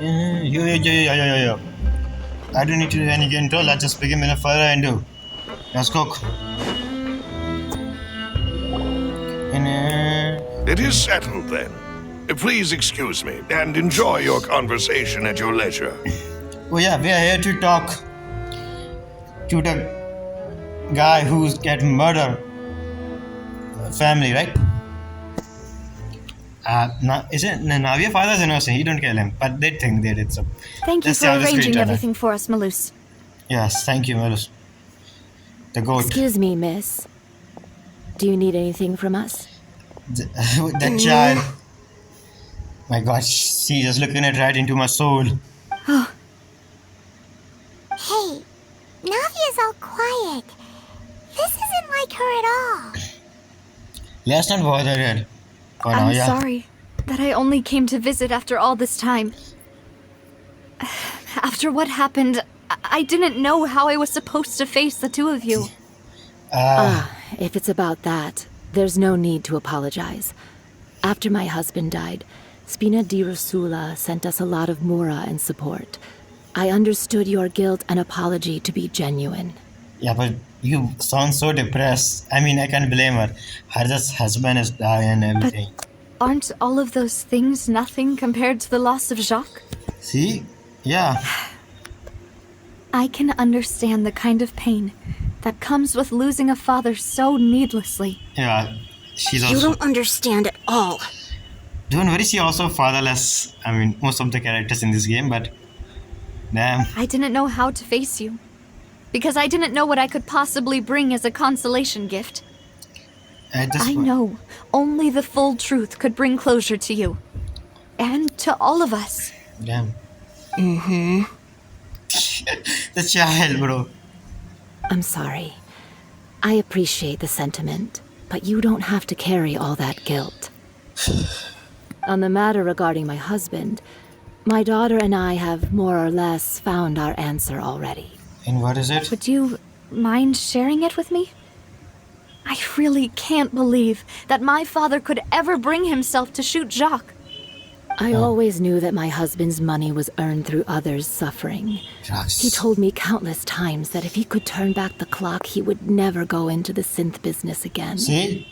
Yo. I don't need to do any intro. Let's just begin with a fire and do. Let's cook. It is settled then. Please excuse me and enjoy your conversation at your leisure. Oh yeah, we are here to talk to the guy who's get murdered family, right? Is it Navia's father is innocent? He don't kill him, but they think they did so. Thank you Let's for see how this arranging screen everything for us, Malus. Yes, thank you, Malus. The goat. Excuse me, miss. Do you need anything from us? That child. My God, she's just looking at right into my soul. Oh, Hey, Navia's all quiet. This isn't like her at all. Let's not bother her. For now, I'm yeah. sorry that I only came to visit after all this time. After what happened, I didn't know how I was supposed to face the two of you. If it's about that, there's no need to apologize. After my husband died, Spina di Rosula sent us a lot of mura and support. I understood your guilt and apology to be genuine. Yeah, but you sound so depressed. I mean, I can't blame her. Her just husband is dying and everything. Aren't all of those things nothing compared to the loss of Jacques? See? Yeah. I can understand the kind of pain that comes with losing a father so needlessly. Yeah. She's You also... don't understand at all. Don't worry, she also fatherless. I mean, most of the characters in this game, but... Damn. I didn't know how to face you, because I didn't know what I could possibly bring as a consolation gift. I know only the full truth could bring closure to you. And to all of us. Damn. The child, bro. I'm sorry. I appreciate the sentiment, but you don't have to carry all that guilt. On the matter regarding my husband, my daughter and I have more or less found our answer already. And what is it? Would you mind sharing it with me? I really can't believe that my father could ever bring himself to shoot Jacques. I always knew that my husband's money was earned through others' suffering. He told me countless times that if he could turn back the clock, he would never go into the synth business again. See?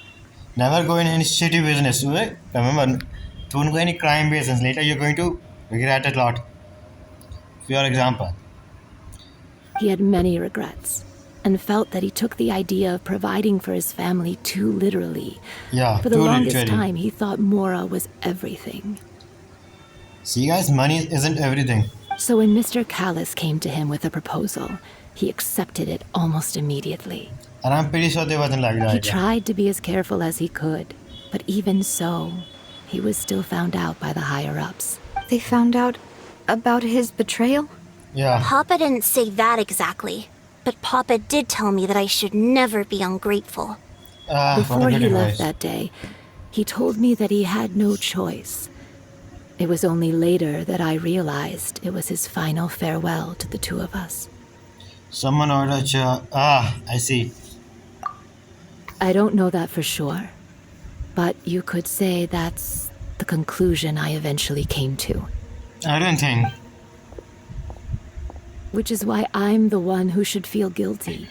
Never go in any shitty business, right? Remember, don't go any crime business. Later you're going to regret it a lot. For your example. He had many regrets, and felt that he took the idea of providing for his family too literally. Yeah, For the too longest literally. time, he thought Mora was everything. See guys, money isn't everything. So when Mr. Callis came to him with a proposal, he accepted it almost immediately. And I'm pretty sure they wasn't like that. He tried to be as careful as he could, but even so, he was still found out by the higher-ups. They found out about his betrayal? Yeah. Papa didn't say that exactly, but Papa did tell me that I should never be ungrateful. What a Before good he advice. left that day, he told me that he had no choice. It was only later that I realized it was his final farewell to the two of us. Someone ordered I see. I don't know that for sure, but you could say that's the conclusion I eventually came to. I don't think. Which is why I'm the one who should feel guilty.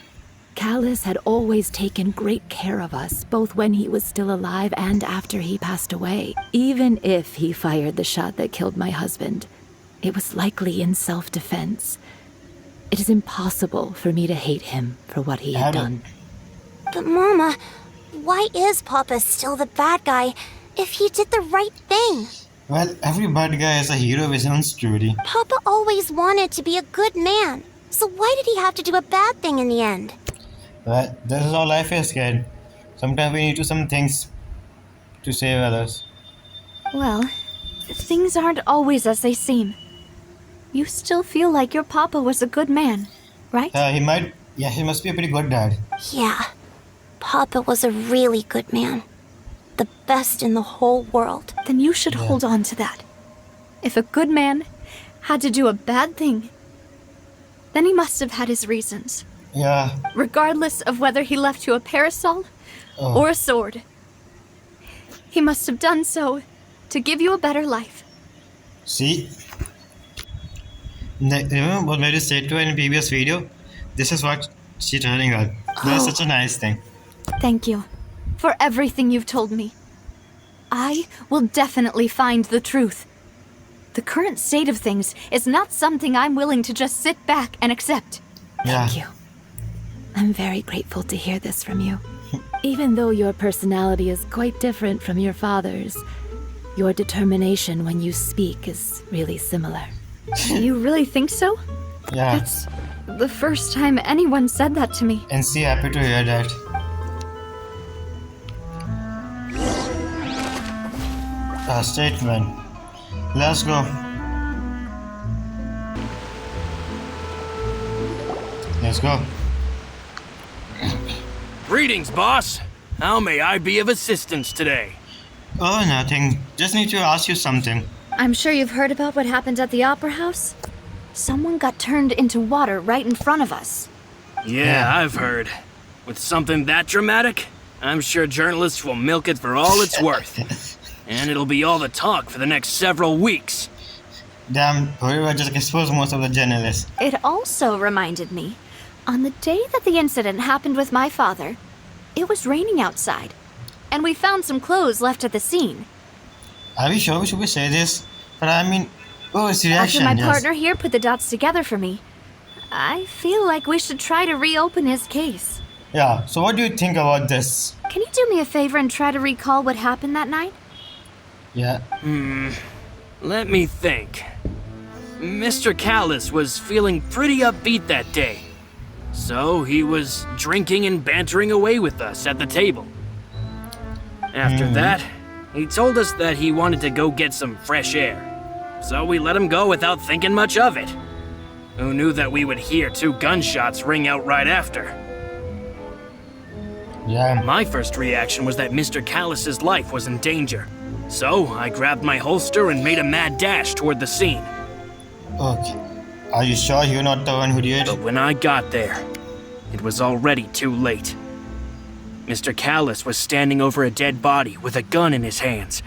Callis had always taken great care of us, both when he was still alive and after he passed away. Even if he fired the shot that killed my husband, it was likely in self-defense. It is impossible for me to hate him for what he had done. But Mama, why is Papa still the bad guy if he did the right thing? Well, every bad guy is a hero of his own story. Papa always wanted to be a good man, so why did he have to do a bad thing in the end? Well, this is how life is, kid. Sometimes we need to do some things to save others. Well, things aren't always as they seem. You still feel like your papa was a good man, right? He must be a pretty good dad. Yeah, Papa was a really good man. The best in the whole world. Then you should hold on to that. If a good man had to do a bad thing, then he must have had his reasons. Yeah. Regardless of whether he left you a parasol or a sword. He must have done so to give you a better life. See, remember what Mary said to her in previous video? This is what she's telling her. That's such a nice thing. Thank you for everything you've told me. I will definitely find the truth. The current state of things is not something I'm willing to just sit back and accept. Yeah. Thank you. I'm very grateful to hear this from you. Even though your personality is quite different from your father's, your determination when you speak is really similar. You really think so? Yeah. That's the first time anyone said that to me. And she happy to hear that. A statement. Let's go. Let's go. Greetings, boss. How may I be of assistance today? Oh, nothing. Just need to ask you something. I'm sure you've heard about what happened at the Opera House. Someone got turned into water right in front of us. Yeah, I've heard. With something that dramatic, I'm sure journalists will milk it for all it's worth. And it'll be all the talk for the next several weeks. Damn, we were just exposed most of the journalists. It also reminded me, on the day that the incident happened with my father, it was raining outside, and we found some clothes left at the scene. Are we sure we should say this? But I mean, oh, it's After reaction. my Yes. partner here put the dots together for me, I feel like we should try to reopen his case. Yeah, so what do you think about this? Can you do me a favor and try to recall what happened that night? Yeah. Let me think. Mr. Callis was feeling pretty upbeat that day. So he was drinking and bantering away with us at the table. After that, he told us that he wanted to go get some fresh air. So we let him go without thinking much of it. Who knew that we would hear 2 gunshots ring out right after? Yeah. My first reaction was that Mr. Callis's life was in danger. So I grabbed my holster and made a mad dash toward the scene. Okay. Are you sure you're not the one who did? But when I got there, it was already too late. Mr. Callis was standing over a dead body with a gun in his hands.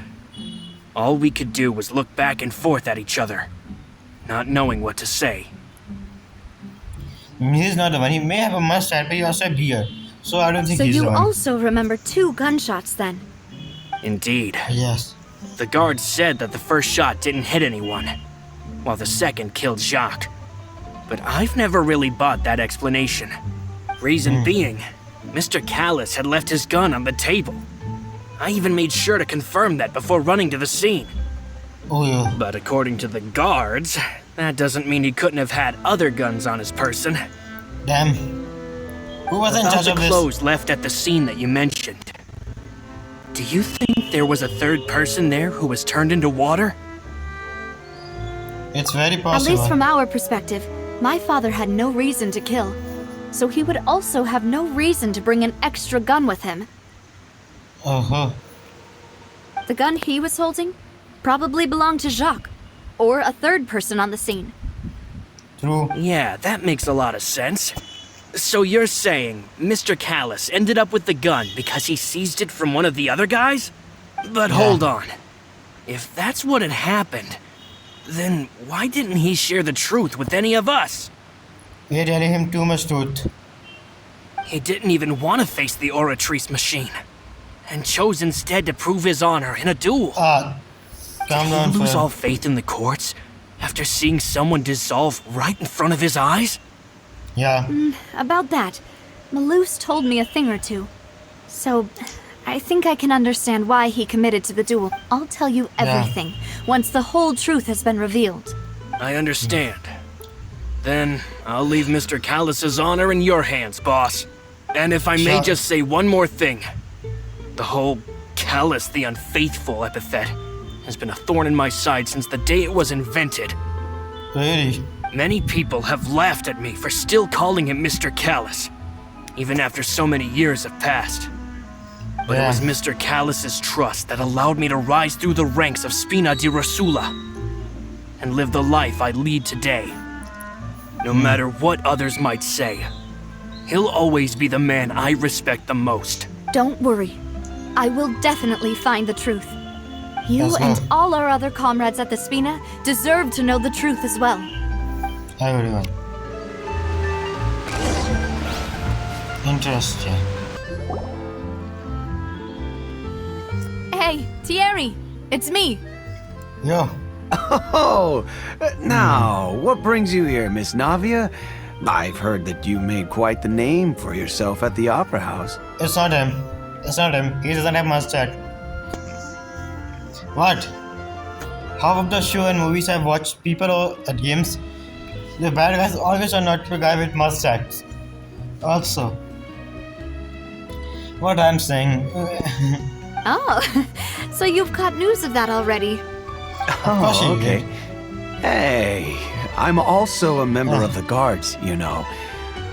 All we could do was look back and forth at each other, not knowing what to say. He's not the one. He may have a mustache, but he also have beard. So I don't think So he's you the one. also remember 2 gunshots then? Indeed. Yes. The guard said that the first shot didn't hit anyone, while the second killed Jacques. But I've never really bought that explanation. Reason being, Mr. Callis had left his gun on the table. I even made sure to confirm that before running to the scene. Oh, yeah. But according to the guards, that doesn't mean he couldn't have had other guns on his person. Damn. Who was in About charge the of this? clothes left at the scene that you mentioned, do you think there was a third person there who was turned into water? It's very At possible. least from our perspective, my father had no reason to kill. So he would also have no reason to bring an extra gun with him. Uh-huh. The gun he was holding probably belonged to Jacques, or a third person on the scene. True. Yeah, that makes a lot of sense. So you're saying Mr. Callis ended up with the gun because he seized it from one of the other guys? But Yeah. hold on. If that's what had happened, then why didn't he share the truth with any of us? We're telling him too much truth. He didn't even want to face the Oratrice machine, and chose instead to prove his honor in a duel. Calm Did down, he lose friend. all faith in the courts after seeing someone dissolve right in front of his eyes? Yeah. About that, Malouse told me a thing or two. So, I think I can understand why he committed to the duel. I'll tell you everything once the whole truth has been revealed. I understand. Then I'll leave Mr. Callis's honor in your hands, boss. And if I may Sure. just say one more thing. The whole Callis the Unfaithful epithet has been a thorn in my side since the day it was invented. Really? Many people have laughed at me for still calling him Mr. Callis, even after so many years have passed. But it was Mr. Callis's trust that allowed me to rise through the ranks of Spina di Rosula and live the life I lead today. No matter what others might say, he'll always be the man I respect the most. Don't worry. I will definitely find the truth. You As and well. all our other comrades at the Spina deserve to know the truth as well. Everyone. Interesting. Hey, Thierry, it's me. Yo. Oh, now, what brings you here, Miss Navia? I've heard that you made quite the name for yourself at the Opera House. It's not him. It's not him. He doesn't have mustache. What? Half of the show and movies I've watched, people at games, the bad guys always are not the guy with mustache. Also, what I'm saying. Oh, so you've caught news of that already. course you okay. did. Hey, I'm also a member of the guards, you know.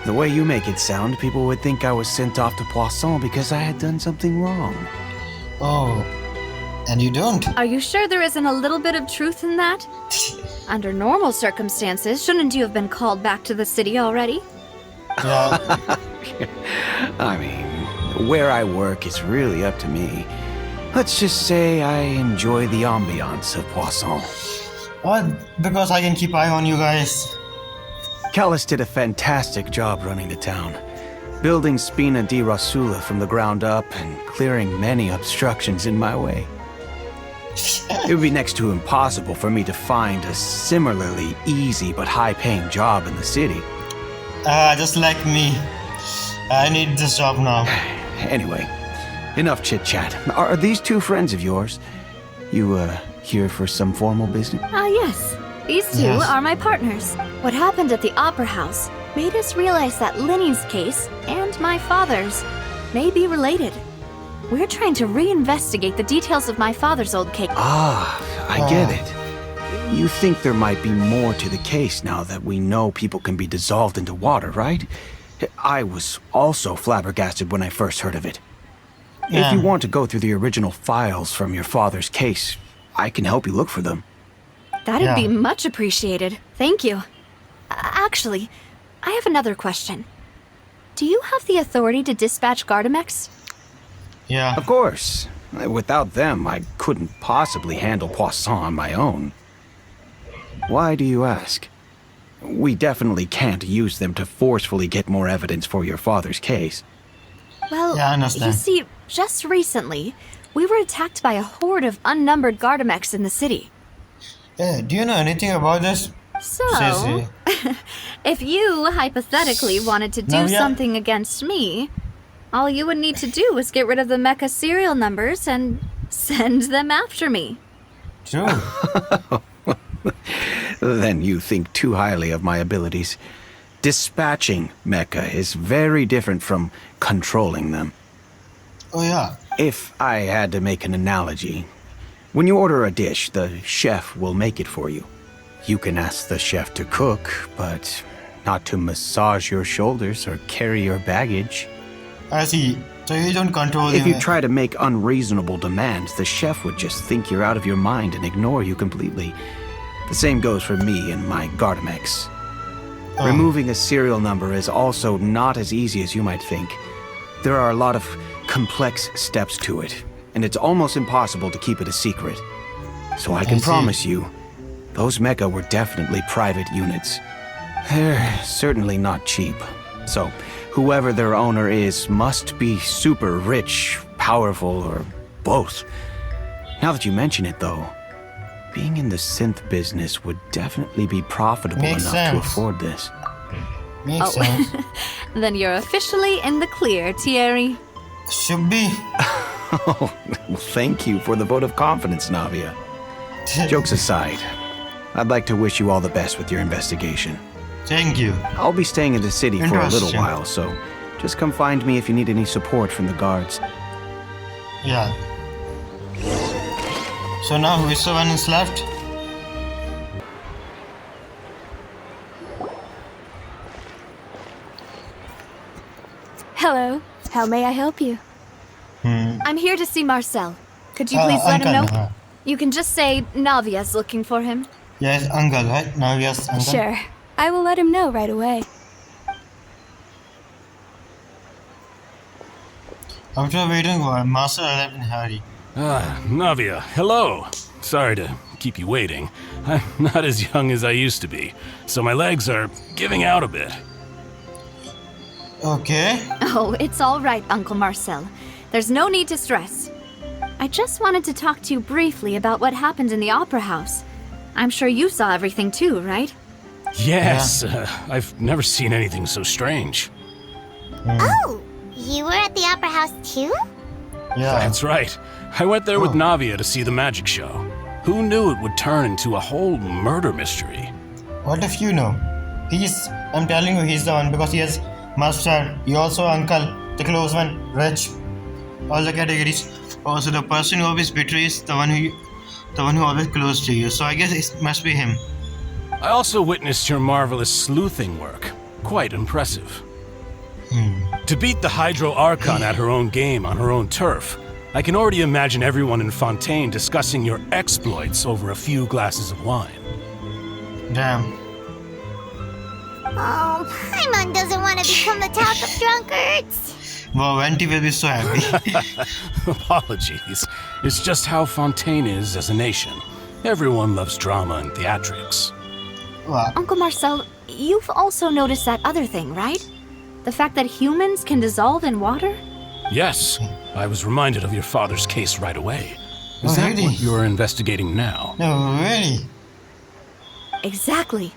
The way you make it sound, people would think I was sent off to Poisson because I had done something wrong. Oh, and you don't? Are you sure there isn't a little bit of truth in that? Under normal circumstances, shouldn't you have been called back to the city already? Yeah. I mean, where I work is really up to me. Let's just say I enjoy the ambiance of Poisson. Well, because I can keep eye on you guys. Callis did a fantastic job running the town, building Spina di Rosula from the ground up and clearing many obstructions in my way. It would be next to impossible for me to find a similarly easy but high-paying job in the city. Just like me. I need this job now. Anyway, enough chit-chat. Are these two friends of yours? You, here for some formal business? Ah, yes. These two Yes. are my partners. What happened at the Opera House made us realize that Linny's case and my father's may be related. We're trying to reinvestigate the details of my father's old case. Ah, I get it. You think there might be more to the case now that we know people can be dissolved into water, right? I was also flabbergasted when I first heard of it. If you want to go through the original files from your father's case, I can help you look for them. That'd be Yeah. much appreciated. Thank you. Actually, I have another question. Do you have the authority to dispatch Gardamex? Yeah. Of course. Without them, I couldn't possibly handle Poisson on my own. Why do you ask? We definitely can't use them to forcefully get more evidence for your father's case. Well, Yeah, I understand. you see, just recently, we were attacked by a horde of unnumbered Gardamex in the city. Hey, do you know anything about this? So, Sissy. if you hypothetically wanted to do Navia? something against me, all you would need to do is get rid of the mecha serial numbers and send them after me. True. Then you think too highly of my abilities. Dispatching mecha is very different from controlling them. Oh, yeah. If I had to make an analogy, when you order a dish, the chef will make it for you. You can ask the chef to cook, but not to massage your shoulders or carry your baggage. I see. So you don't control If the- you try to make unreasonable demands, the chef would just think you're out of your mind and ignore you completely. The same goes for me and my Gardamex. Oh. Removing a serial number is also not as easy as you might think. There are a lot of complex steps to it, and it's almost impossible to keep it a secret. So I can see. promise you, those mecha were definitely private units. They're certainly not cheap. So, whoever their owner is must be super rich, powerful, or both. Now that you mention it, though, being in the synth business would definitely be profitable Makes enough sense. to afford this. Makes sense. Then you're officially in the clear, Thierry. Should be. Oh, well, thank you for the vote of confidence, Navia. Jokes aside, I'd like to wish you all the best with your investigation. Thank you. I'll be staying in the city for a little Interesting. while, so just come find me if you need any support from the guards. Yeah. So now who is the one who's left? Hello. How may I help you? I'm here to see Marcel. Could you please let him know? Uncle. You can just say Navia's looking for him. Yes, uncle, right? Now yes, uncle. Sure. I will let him know right away. After waiting for Master arrived in a hurry. Navia, hello. Sorry to keep you waiting. I'm not as young as I used to be, so my legs are giving out a bit. Okay. Oh, it's all right, Uncle Marcel. There's no need to stress. I just wanted to talk to you briefly about what happened in the Opera House. I'm sure you saw everything too, right? Yes, I've never seen anything so strange. Oh, you were at the Opera House too? Yeah. That's right. I went there with Navia to see the magic show. Who knew it would turn into a whole murder mystery? What if you know? I'm telling you, he's the one because he has master. You also uncle, the close one, rich, all the categories. Also, the person who always betrays the one who always close to you. So I guess it must be him. I also witnessed your marvelous sleuthing work. Quite impressive. To beat the Hydro Archon at her own game on her own turf, I can already imagine everyone in Fontaine discussing your exploits over a few glasses of wine. Damn. Oh, Paimon doesn't want to become the talk of drunkards. Wow, Venti will be so happy. Apologies. It's just how Fontaine is as a nation. Everyone loves drama and theatrics. Wow. Uncle Marcel, you've also noticed that other thing, right? The fact that humans can dissolve in water? Yes, I was reminded of your father's case right away. Oh, Is that really? what you're investigating now? No, really? Exactly.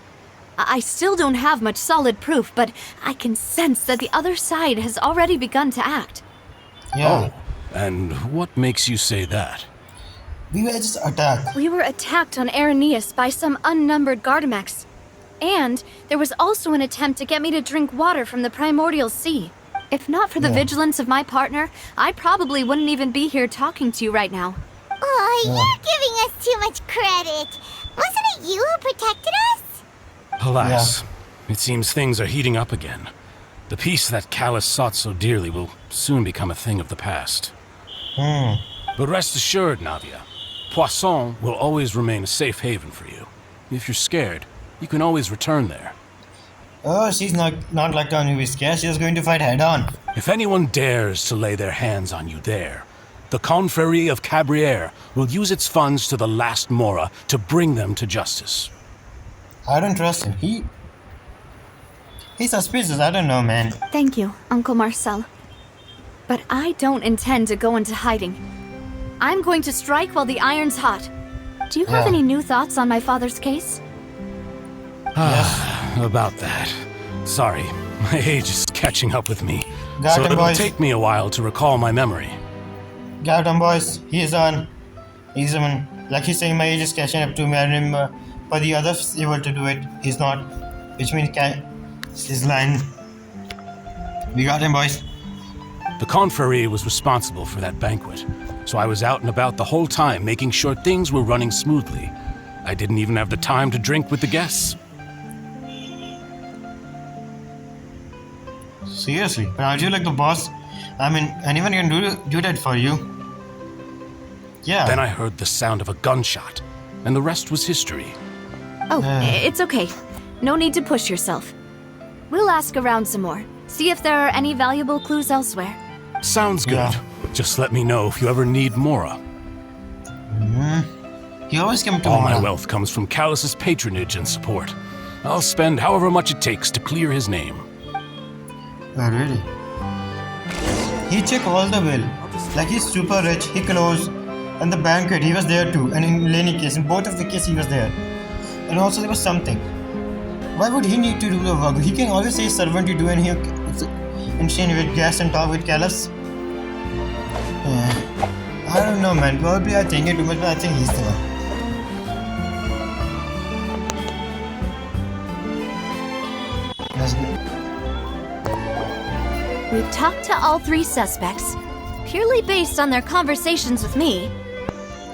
I still don't have much solid proof, but I can sense that the other side has already begun to act. Yeah. Oh, and what makes you say that? We were just attacked. We were attacked on Araneus by some unnumbered Gardamex. And there was also an attempt to get me to drink water from the primordial sea. If not for the vigilance of my partner, I probably wouldn't even be here talking to you right now. Oh, you're giving us too much credit. Wasn't it you who protected us? Alas, it seems things are heating up again. The peace that Callus sought so dearly will soon become a thing of the past. But rest assured, Navia, Poisson will always remain a safe haven for you. If you're scared, you can always return there. Oh, she's not like the one who is scared. She's going to fight head on. If anyone dares to lay their hands on you there, the Confrérie of Cabrières will use its funds to the last Mora to bring them to justice. I don't trust him. He's suspicious. I don't know, man. Thank you, Uncle Marcel. But I don't intend to go into hiding. I'm going to strike while the iron's hot. Do you have any new thoughts on my father's case? About that. Sorry, my age is catching up with me. Got So him, it'll boys. take me a while to recall my memory. Got him, boys. He's on. He's on. Like he's saying, my age is catching up to me. I remember. But the other's able to do it. He's not. Which means his line. We got him, boys. The Confrérie was responsible for that banquet, so I was out and about the whole time making sure things were running smoothly. I didn't even have the time to drink with the guests. Seriously, but aren't you like the boss? I mean, anyone can do that for you. Yeah. Then I heard the sound of a gunshot, and the rest was history. Oh, it's okay. No need to push yourself. We'll ask around some more. See if there are any valuable clues elsewhere. Sounds good. Yeah. Just let me know if you ever need Mora. He always came to All my Mora. wealth comes from Callus's patronage and support. I'll spend however much it takes to clear his name. Oh, really? He checked all the bill. Like he's super rich, he closed. And the banquet, he was there too. And in Lenny case, in both of the cases, he was there. And also there was something. Why would he need to do the work? He can always say servant to do and he insane with gas and talk with Callus. I don't know, man. Probably I think it too much, but I think he's the one. That's good. We've talked to all three suspects, purely based on their conversations with me.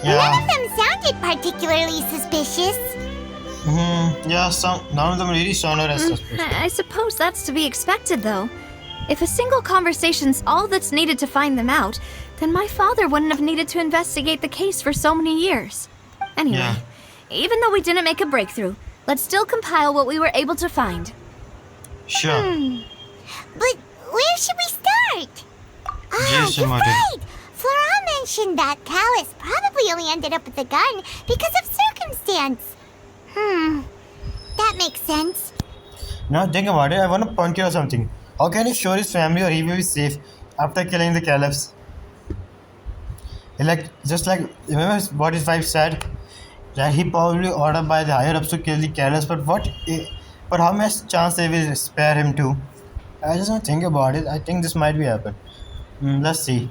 None of them sounded particularly suspicious. None of them really sounded as suspicious. I suppose that's to be expected, though. If a single conversation's all that's needed to find them out, then my father wouldn't have needed to investigate the case for so many years. Anyway, even though we didn't make a breakthrough, let's still compile what we were able to find. Sure. But where should we start? Yes, You're Martin. right! Flora mentioned that Callus probably only ended up with the gun because of circumstance. That makes sense. Now think about it, I want to point you out something. How can he show his family or he will be safe after killing the caliphs? Just like, remember what his wife said? That he probably ordered by the higher ups to kill the caliphs, but how much chance they will spare him too? I just want to think about it. I think this might be happen. Let's see.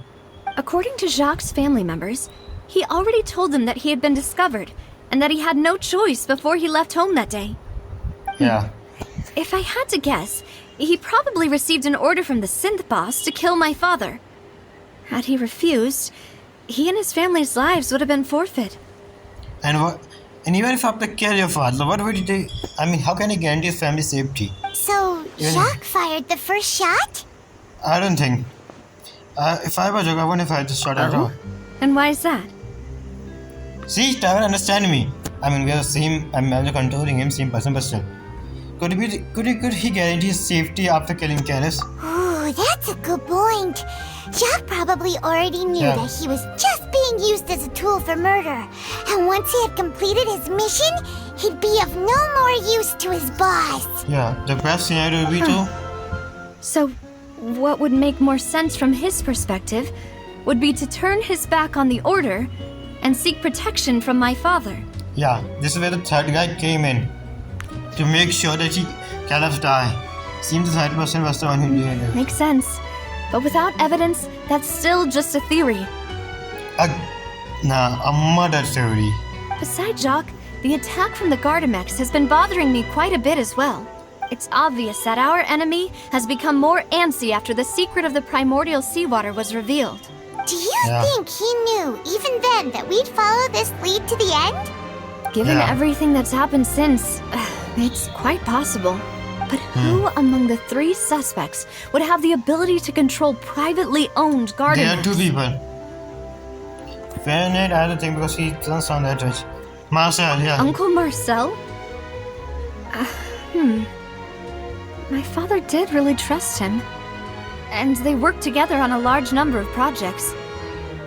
According to Jacques' family members, he already told them that he had been discovered and that he had no choice before he left home that day. Yeah. If I had to guess, he probably received an order from the synth boss to kill my father. Had he refused, he and his family's lives would have been forfeit. And even if after kill your father, what would he do? I mean, how can he guarantee his family's safety? So, Jacques fired the first shot? I don't think. If I were Jacques, I wouldn't have fired the shot at all. And why is that? See, Tyler, understand me. I mean, we are the same. I'm controlling him, same person, but still. Could he guarantee his safety after killing Callus? Ooh, that's a good point. Jacques probably already knew that he was just being used as a tool for murder. And once he had completed his mission, he'd be of no more use to his boss. Yeah, the best scenario would be too. So, what would make more sense from his perspective would be to turn his back on the order and seek protection from my father. Yeah, this is where the third guy came in. To make sure that Callus die. Seems the third person was the one who did it. Makes sense. But without evidence, that's still just a theory. A murder theory. Besides Jacques, the attack from the Gardamex has been bothering me quite a bit as well. It's obvious that our enemy has become more antsy after the secret of the primordial seawater was revealed. Do you think he knew, even then, that we'd follow this lead to the end? Given everything that's happened since, it's quite possible. But who among the three suspects would have the ability to control privately owned Gardamex? There are two people. Fairnet, I don't think, because he doesn't sound that rich. Marcel, yeah. Uncle Marcel? My father did really trust him. And they worked together on a large number of projects.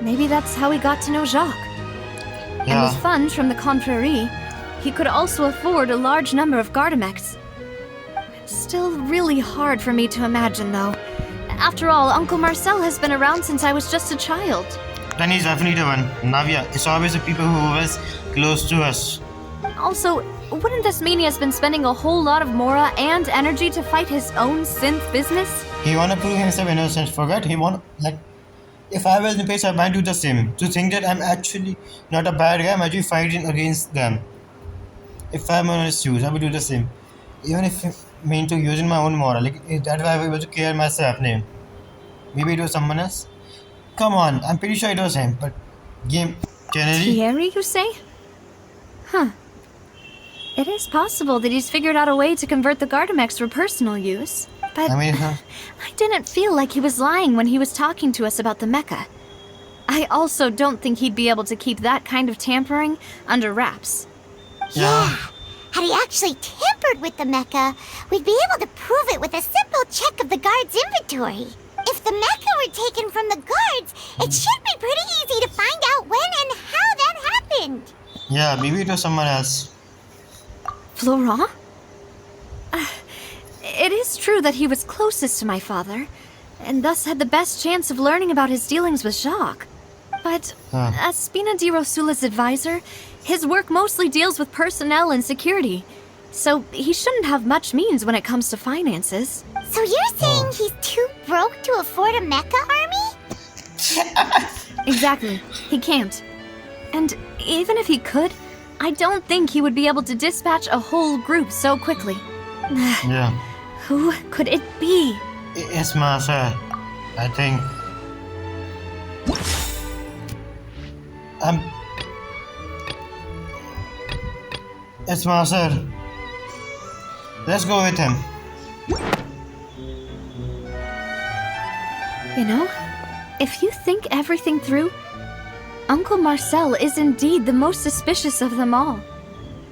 Maybe that's how he got to know Jacques. And with funds from the Confrérie, he could also afford a large number of Gardamex. It's still really hard for me to imagine, though. After all, Uncle Marcel has been around since I was just a child. Then he's definitely the one. Navia, it's always the people who are always close to us. Also, wouldn't this mean he has been spending a whole lot of mora and energy to fight his own synth business? He wanna prove himself innocent. Forget, if I was in place, I might do the same. To think that I'm actually not a bad guy, I'm actually fighting against them. If I'm on his shoes, I would do the same. Even if I mean to using my own moral. That's why I was able to clear myself name. Maybe it was someone else. Come on, I'm pretty sure it was him, but Kennedy? Thierry, you say? Huh. It is possible that he's figured out a way to convert the Gardamex for personal use. But I didn't feel like he was lying when he was talking to us about the mecha. I also don't think he'd be able to keep that kind of tampering under wraps. Yeah. Had he actually tampered with the mecha, we'd be able to prove it with a simple check of the guard's inventory. If the mecha were taken from the guards, it should be pretty easy to find out when and how that happened. Yeah, maybe it was someone else. Florent? It is true that he was closest to my father, and thus had the best chance of learning about his dealings with Jacques. But as Spina di Rosula's advisor, his work mostly deals with personnel and security, so he shouldn't have much means when it comes to finances. So you're saying he's too broke to afford a mecha army? Exactly. He can't. And even if he could, I don't think he would be able to dispatch a whole group so quickly. Yeah. Who could it be? It's Marcel, I think. It's Marcel. Let's go with him. You know, if you think everything through, Uncle Marcel is indeed the most suspicious of them all.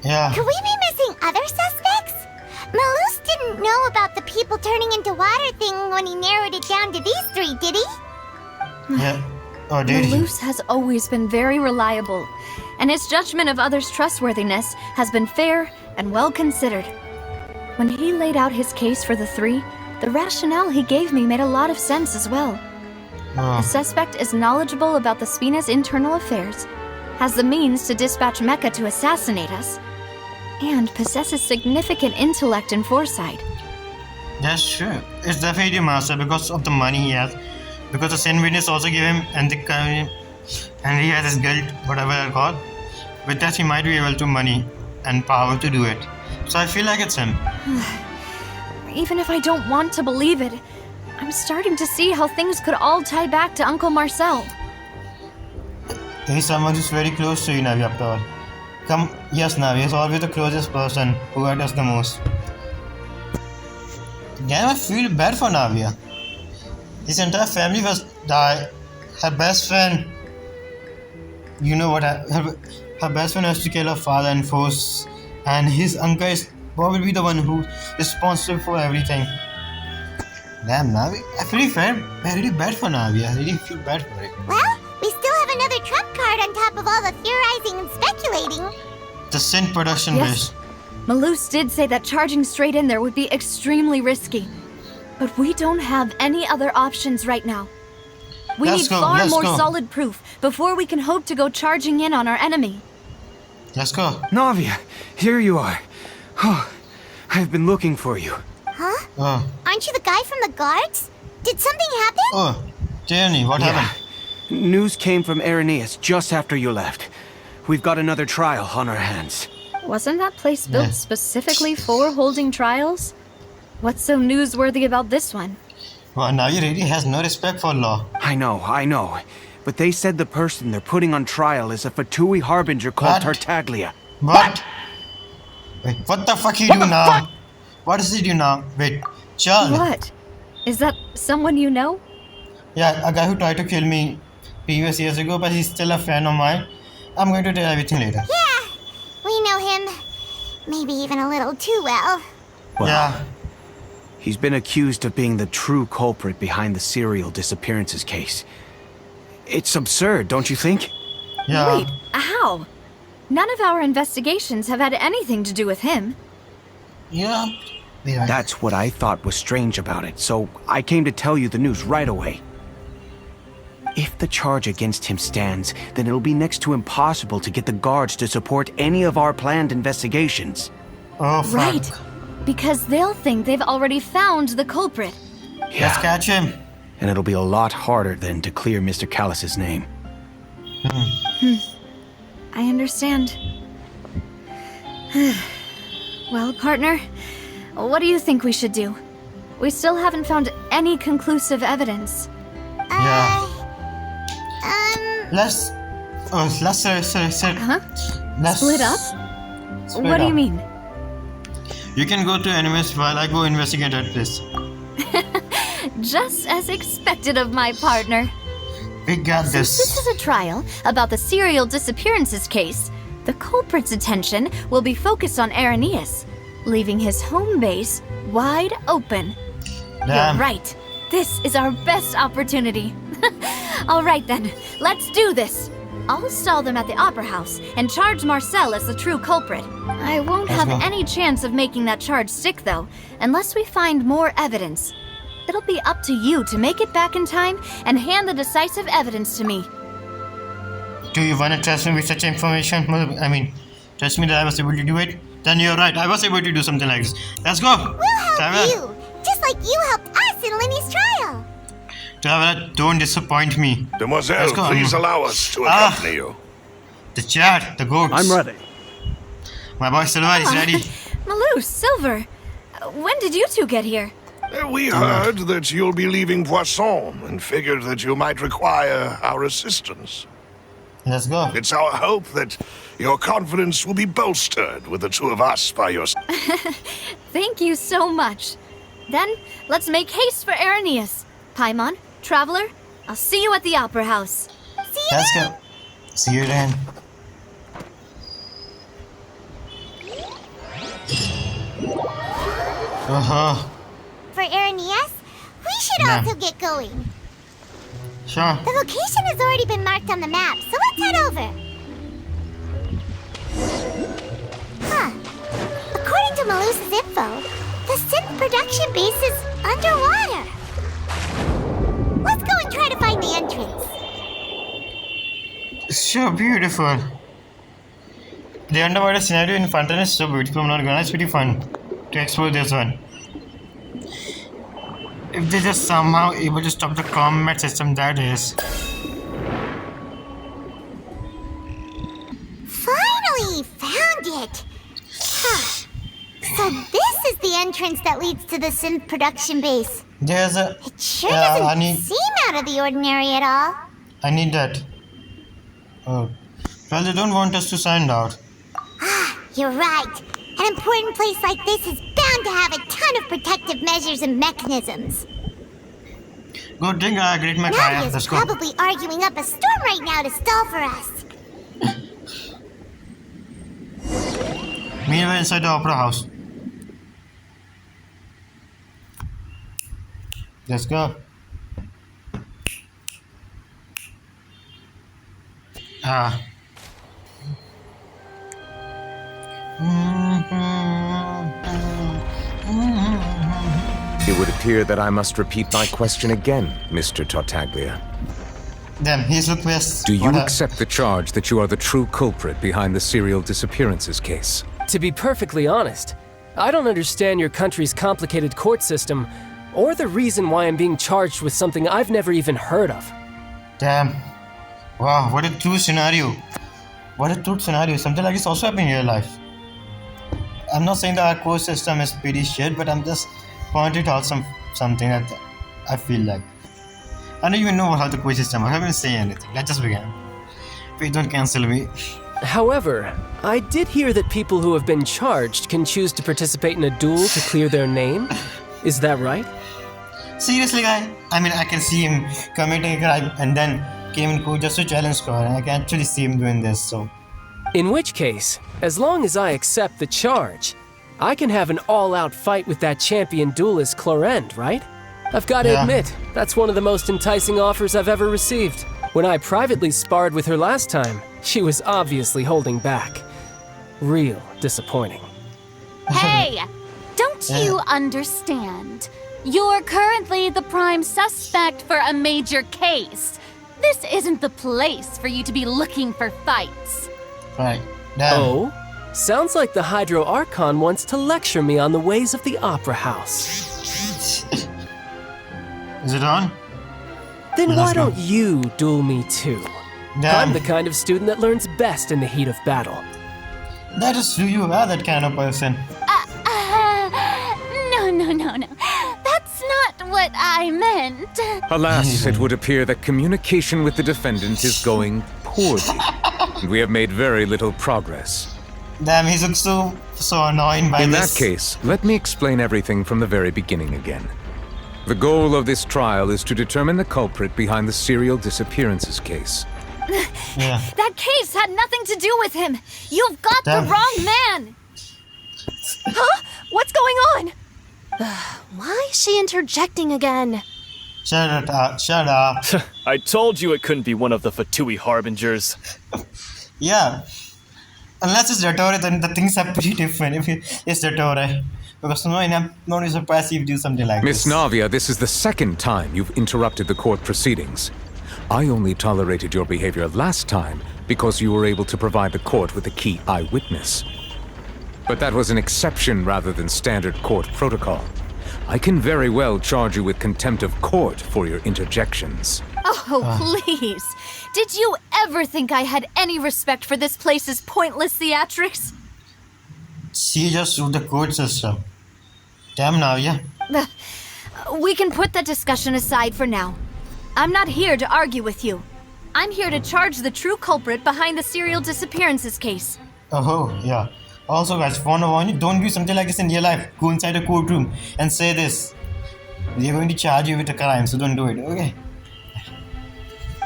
Yeah. Could we be missing other suspects? Malus didn't know about the people turning into water thing when he narrowed it down to these three, did he? Yeah. Or did he? Malus has always been very reliable, and his judgment of others' trustworthiness has been fair and well considered. When he laid out his case for the three, the rationale he gave me made a lot of sense as well. The suspect is knowledgeable about the Spina's internal affairs, has the means to dispatch Mecha to assassinate us, and possesses significant intellect and foresight. That's true. It's definitely Master because of the money he has. Because the Sin Witness also gave him and he has his guilt, whatever they're called. With that he might be able to money and power to do it. So I feel like it's him. Even if I don't want to believe it, I'm starting to see how things could all tie back to Uncle Marcel. He's someone who's very close to you, Navi, after all. Yes, Navi is always the closest person who hurt us the most. Damn, I feel bad for Navia. His entire family was died. Her best friend, you know what? Her best friend has to kill her father and force, and his uncle is probably the one who's responsible for everything. Damn, Navi, I really felt very bad for Navi. I really feel bad for it. Well, we still have another trump card on top of all the theorizing and speculating. The Sin production base. Malus did say that charging straight in there would be extremely risky. But we don't have any other options right now. We need far more solid proof before we can hope to go charging in on our enemy. Let's go. Navia, here you are. Oh, I've been looking for you. Huh? Oh. Aren't you the guy from the guards? Did something happen? Oh, Tierney, what happened? News came from Irenaeus just after you left. We've got another trial on our hands. Wasn't that place built specifically for holding trials? What's so newsworthy about this one? Well, now he really has no respect for law. I know. But they said the person they're putting on trial is a Fatui harbinger called Tartaglia. What? Wait, what the fuck he do now? What does he do now? Wait, Childe. What? Is that someone you know? Yeah, a guy who tried to kill me previous years ago, but he's still a friend of mine. I'm going to tell everything later. Yeah, we know him. Maybe even a little too well. Yeah. He's been accused of being the true culprit behind the serial disappearances case. It's absurd, don't you think? Yeah. Wait, how? None of our investigations have had anything to do with him. Yeah. That's what I thought was strange about it, so I came to tell you the news right away. If the charge against him stands, then it'll be next to impossible to get the guards to support any of our planned investigations. Oh, fuck. Right. Because they'll think they've already found the culprit. Yeah. Let's catch him. And it'll be a lot harder then to clear Mr. Callus's name. I understand. Well, partner, what do you think we should do? We still haven't found any conclusive evidence. Yeah. Let's Split up? What do you mean? You can go to enemies while I go investigate that place. Just as expected of my partner. We got Since this is a trial about the serial disappearances case, the culprit's attention will be focused on Irenaeus, leaving his home base wide open. Damn. You're right. This is our best opportunity. All right then, let's do this. I'll stall them at the Opera House and charge Marcel as the true culprit. I won't have any chance of making that charge stick, though, unless we find more evidence. It'll be up to you to make it back in time and hand the decisive evidence to me. Do you want to trust me with such information? I mean, trust me that I was able to do it? Then you're right, I was able to do something like this. Let's go! We'll help you, just like you helped us in Lenny's trial. Traveler, don't disappoint me. Demoiselle, please allow us to accompany you. The chat, the goats. I'm ready. My boy Silver is ready. Malus, Silver, when did you two get here? We heard that you'll be leaving Poisson and figured that you might require our assistance. Let's go. It's our hope that your confidence will be bolstered with the two of us by your side. Thank you so much. Then, let's make haste for Irenaeus. Paimon, Traveler, I'll see you at the Opera House. See you Let's then. go. See you then. For Irenaeus, we should also get going. Sure. The location has already been marked on the map, so let's head over. Huh. According to Malusa's info, the synth production base is underwater. Let's go and try to find the entrance. So beautiful. The underwater scenario in Fontaine is so beautiful. I'm not gonna. It's pretty fun to explore this one. If they just somehow able to stop the combat system, that is. Finally found it. Huh. So this is the entrance that leads to the synth production base. There's a. It sure doesn't seem out of the ordinary at all. I need that. Oh. Well, they don't want us to sign out. Ah, you're right. An important place like this is bound to have a ton of protective measures and mechanisms. Good thing I agreed my car. Nadia's Let's go. probably arguing up a storm right now to stall for us. Meanwhile, inside the opera house. Let's go. Ah. It would appear that I must repeat my question again, Mr. Tartaglia. Damn, he's look best. Do you accept the charge that you are the true culprit behind the serial disappearances case? To be perfectly honest, I don't understand your country's complicated court system, or the reason why I'm being charged with something I've never even heard of. Damn. Wow, what a true scenario. What a true scenario. Something like this also happened in real life. I'm not saying that our court system is pretty shit, but I'm just pointing out something that I feel like. I don't even know how the court system. I haven't said anything. Let's just begin. Please don't cancel me. However, I did hear that people who have been charged can choose to participate in a duel to clear their name. Is that right? Seriously, guy? I mean, I can see him committing a crime and then came in court just to challenge court, and I can actually see him doing this, so. In which case, as long as I accept the charge, I can have an all-out fight with that champion duelist Clorend, right? I've got to admit, that's one of the most enticing offers I've ever received. When I privately sparred with her last time, she was obviously holding back. Real disappointing. Hey! Don't you understand? You're currently the prime suspect for a major case. This isn't the place for you to be looking for fights. Right. Damn. Oh? Sounds like the Hydro Archon wants to lecture me on the ways of the Opera House. Is it on? Then why don't you duel me too? Damn. I'm the kind of student that learns best in the heat of battle. That is true, you are that kind of person. No. That's not what I meant. Alas, it would appear that communication with the defendant is going poorly, and we have made very little progress. Damn, he looks so annoying by In this. that case, let me explain everything from the very beginning again. The goal of this trial is to determine the culprit behind the serial disappearances case. Yeah. That case had nothing to do with him. You've got the wrong man. Huh? What's going on? Why is she interjecting again? Shut up. I told you it couldn't be one of the Fatui Harbingers. Yeah. Unless it's Dottore, then the things are pretty different if it's Dottore. Because I'm not surprised if you do something like Miss this. Navia, this is the second time you've interrupted the court proceedings. I only tolerated your behavior last time because you were able to provide the court with a key eyewitness. But that was an exception rather than standard court protocol. I can very well charge you with contempt of court for your interjections. Oh, please. Did you ever think I had any respect for this place's pointless theatrics? She just sued the court system. Damn now, yeah. We can put that discussion aside for now. I'm not here to argue with you. I'm here to charge the true culprit behind the serial disappearances case. Oh, yeah. Also, guys, don't do something like this in real life. Go inside a courtroom and say this. They're going to charge you with a crime, so don't do it, okay?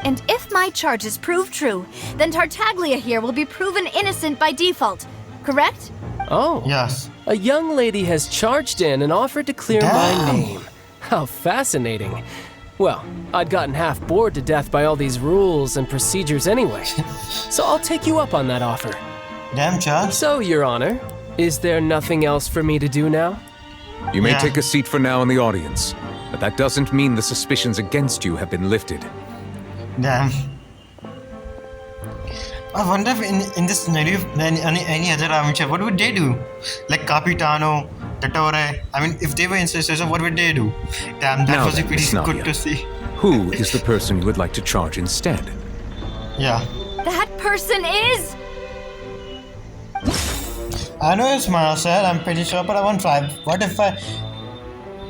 And if my charges prove true, then Tartaglia here will be proven innocent by default, correct? Oh. Yes. A young lady has charged in and offered to clear my Damn. name. How fascinating. Well, I'd gotten half bored to death by all these rules and procedures anyway. So I'll take you up on that offer. Damn, Charles. So, Your Honor, is there nothing else for me to do now? You may take a seat for now in the audience, but that doesn't mean the suspicions against you have been lifted. Damn. I wonder if in this scenario, any other armature, what would they do? Like Capitano, Dottore. I mean, if they were in situation, what would they do? Damn, that Now was then, pretty Miss good Navia, to see. Who is the person you would like to charge instead? Yeah. That person is... I know it's Marcel, I'm pretty sure, but I won't try. What if I...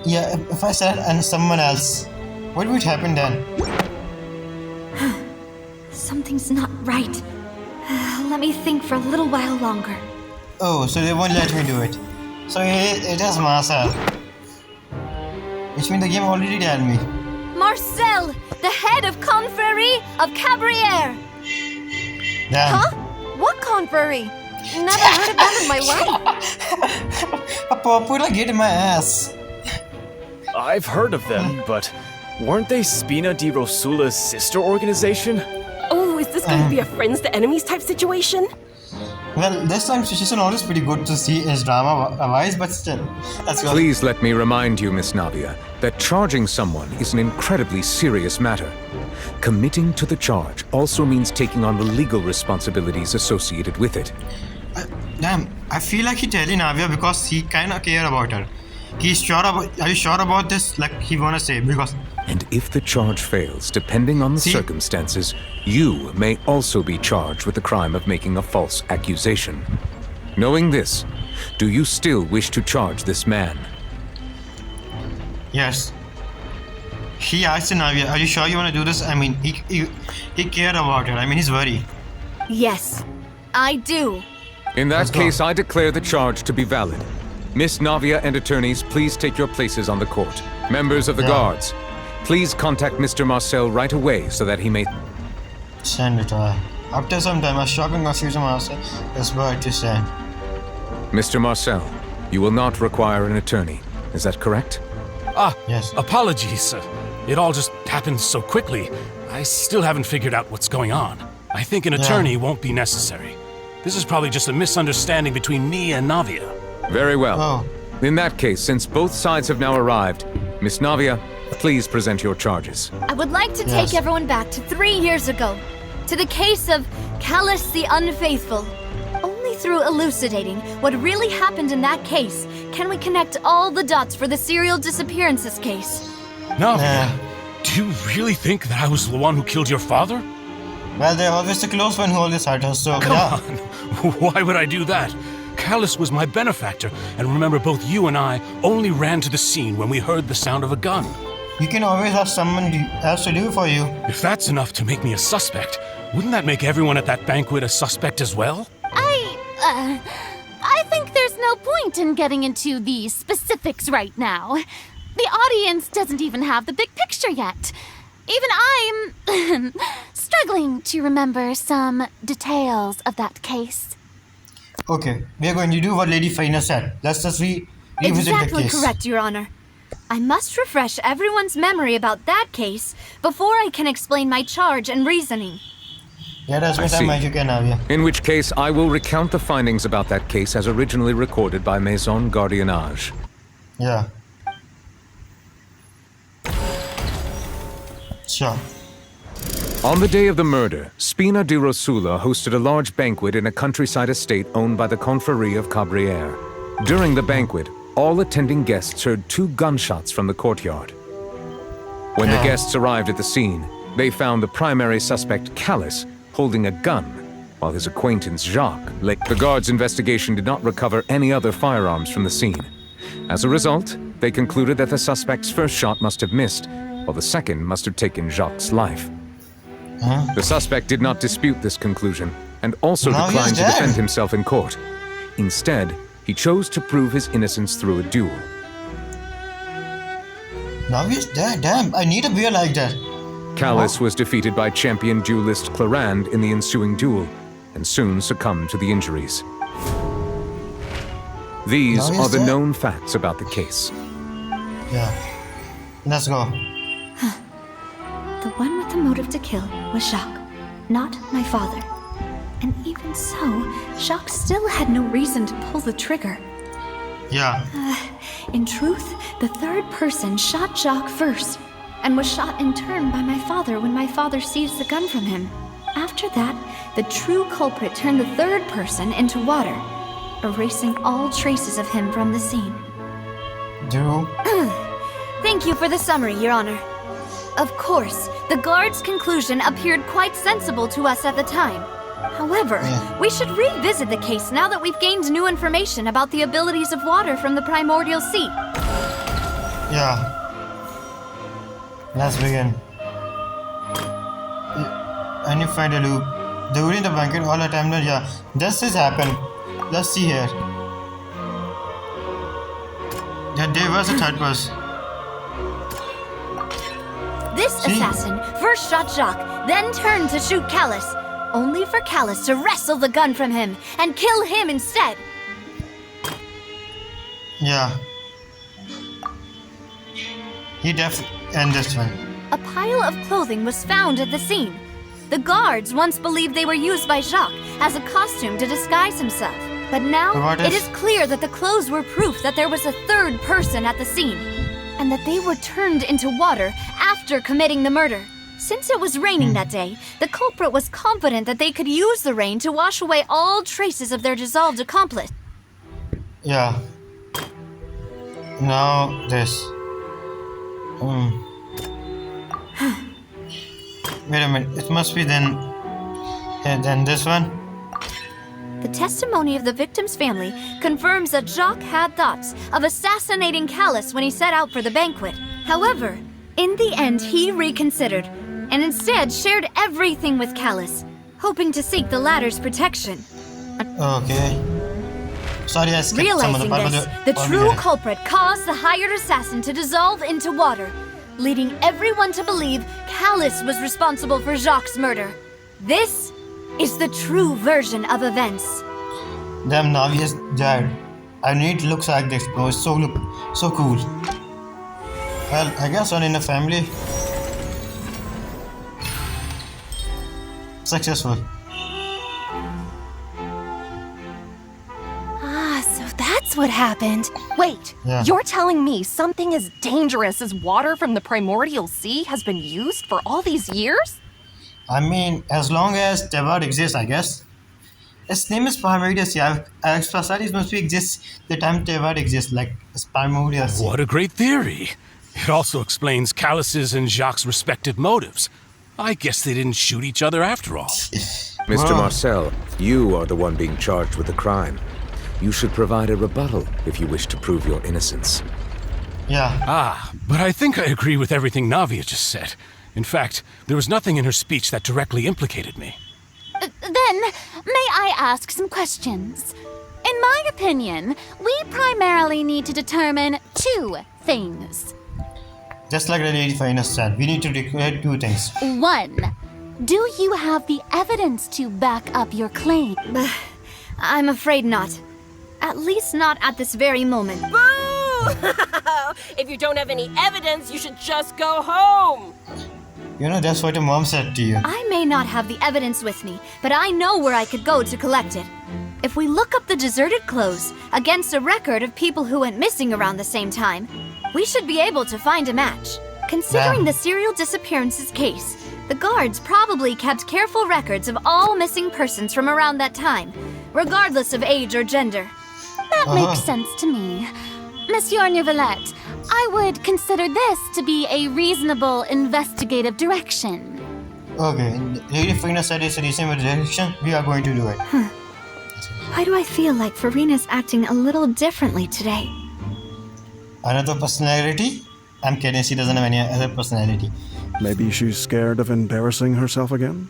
Yeah, if I said and someone else, what would happen then? Something's not right. Let me think for a little while longer. Oh, so they won't let me do it. So it is Marcel. Which means the game already told me. Marcel, the head of Confrérie of Cabrières. Damn. Huh? What Confrérie? Never heard of that in my life. A popular get in my ass. I've heard of them, but weren't they Spina di Rosula's sister organization? Oh, is this going to be a friends to enemies type situation? Well, this time situation always pretty good to see is drama-wise, but still. Let's go. Please let me remind you, Miss Navia, that charging someone is an incredibly serious matter. Committing to the charge also means taking on the legal responsibilities associated with it. Damn, I feel like he telling Navia because he kinda care about her. He's sure about. Are you sure about this? Like he wanna say because. And if the charge fails, depending on the circumstances, you may also be charged with the crime of making a false accusation. Knowing this, do you still wish to charge this man? Yes. He asked Navia, "Are you sure you wanna do this?" I mean, he cared about her. I mean, he's worried. Yes, I do. In that case, I declare the charge to be valid. Miss Navia and attorneys, please take your places on the court. Members of the guards, please contact Mr. Marcel right away so that he may... Send it to her. After some time, a shocking confusion Marcel is about to send. Mr. Marcel, you will not require an attorney. Is that correct? Yes. Apologies. It all just happened so quickly. I still haven't figured out what's going on. I think an attorney won't be necessary. This is probably just a misunderstanding between me and Navia. Very well. In that case, since both sides have now arrived, Miss Navia, please present your charges. I would like to take everyone back to 3 years ago, to the case of Callus the Unfaithful. Only through elucidating what really happened in that case can we connect all the dots for the serial disappearances case. Navia, do you really think that I was the one who killed your father? Well, they're always the close one who always hurt us, so Come on, why would I do that? Callus was my benefactor, and remember both you and I only ran to the scene when we heard the sound of a gun. You can always have someone else to do for you. If that's enough to make me a suspect, wouldn't that make everyone at that banquet a suspect as well? I think there's no point in getting into the specifics right now. The audience doesn't even have the big picture yet. Even I'm struggling to remember some details of that case. Okay, we are going to do what Lady Faina said. Let's just revisit the case. Exactly correct, Your Honor. I must refresh everyone's memory about that case before I can explain my charge and reasoning. Yeah, that's what I you can have, yeah. In which case, I will recount the findings about that case as originally recorded by Maison Gardiennage. Yeah. Sure. On the day of the murder, Spina di Rosula hosted a large banquet in a countryside estate owned by the Confrérie of Cabrières. During the banquet, all attending guests heard 2 gunshots from the courtyard. When the guests arrived at the scene, they found the primary suspect, Callus, holding a gun, while his acquaintance, Jacques, lay. The guards' investigation did not recover any other firearms from the scene. As a result, they concluded that the suspect's first shot must have missed, while the second must have taken Jacques' life. The suspect did not dispute this conclusion, and also declined to defend himself in court. Instead, he chose to prove his innocence through a duel. Now he's dead. Damn, I need a beer like that. Callus was defeated by champion duelist Clarande in the ensuing duel, and soon succumbed to the injuries. These are the known facts about the case. Yeah. Let's go. motive to kill was Jacques, not my father. And even so, Jacques still had no reason to pull the trigger. Yeah. In truth, the third person shot Jacques first, and was shot in turn by my father when my father seized the gun from him. After that, the true culprit turned the third person into water, erasing all traces of him from the scene. Drew. Thank you for the summary, Your Honor. Of course, the guard's conclusion appeared quite sensible to us at the time. However, we should revisit the case now that we've gained new information about the abilities of water from the primordial sea. Yeah. Let's begin. And you find a loop. During the banquet, all the time, yeah. This has happened. Let's see here. Yeah, there was a third person. This assassin first shot Jacques, then turned to shoot Callus, only for Callus to wrestle the gun from him and kill him instead. Yeah. He definitely end this one. A pile of clothing was found at the scene. The guards once believed they were used by Jacques as a costume to disguise himself. But now, it is clear that the clothes were proof that there was a third person at the scene, and that they were turned into water after committing the murder. Since it was raining that day, the culprit was confident that they could use the rain to wash away all traces of their dissolved accomplice. Yeah. Now this. Wait a minute. It must be then this one. The testimony of the victim's family confirms that Jacques had thoughts of assassinating Callus when he set out for the banquet. However, in the end, he reconsidered and instead shared everything with Callus, hoping to seek the latter's protection. Okay. Sorry, I skipped some of the Realizing part. this, the true culprit caused the hired assassin to dissolve into water, leading everyone to believe Callus was responsible for Jacques' murder. This is the true version of events. Damn, now he has died. I need looks like this, bro. It's so cool. Well, I guess one in the family. Successful. So that's what happened. Wait, Yeah. you're telling me something as dangerous as water from the primordial sea has been used for all these years? I mean, as long as Tevard exists, I guess. Its name is Primordial Sea. Specialities must be exist the time Tevard exists, like it's Primordial Sea. What a great theory. It also explains Callus's and Jacques' respective motives. I guess they didn't shoot each other after all. Mr. Marcel, you are the one being charged with the crime. You should provide a rebuttal if you wish to prove your innocence. Yeah. But I think I agree with everything Navia just said. In fact, there was nothing in her speech that directly implicated me. Then, may I ask some questions? In my opinion, we primarily need to determine two things. Just like the Lady Finest said, we need to declare two things. One, do you have the evidence to back up your claim? I'm afraid not. At least not at this very moment. Boo! If you don't have any evidence, you should just go home. You know, that's what your mom said to you. I may not have the evidence with me, but I know where I could go to collect it. If we look up the deserted clothes against a record of people who went missing around the same time, we should be able to find a match. Considering the serial disappearances case, the guards probably kept careful records of all missing persons from around that time, regardless of age or gender. That makes sense to me. Monsieur Neuvillette, I would consider this to be a reasonable investigative direction. Okay, Lady Finest said it's a reasonable direction. We are going to do it. Why do I feel like Farina's acting a little differently today? Another personality? I'm kidding, she doesn't have any other personality. Maybe she's scared of embarrassing herself again?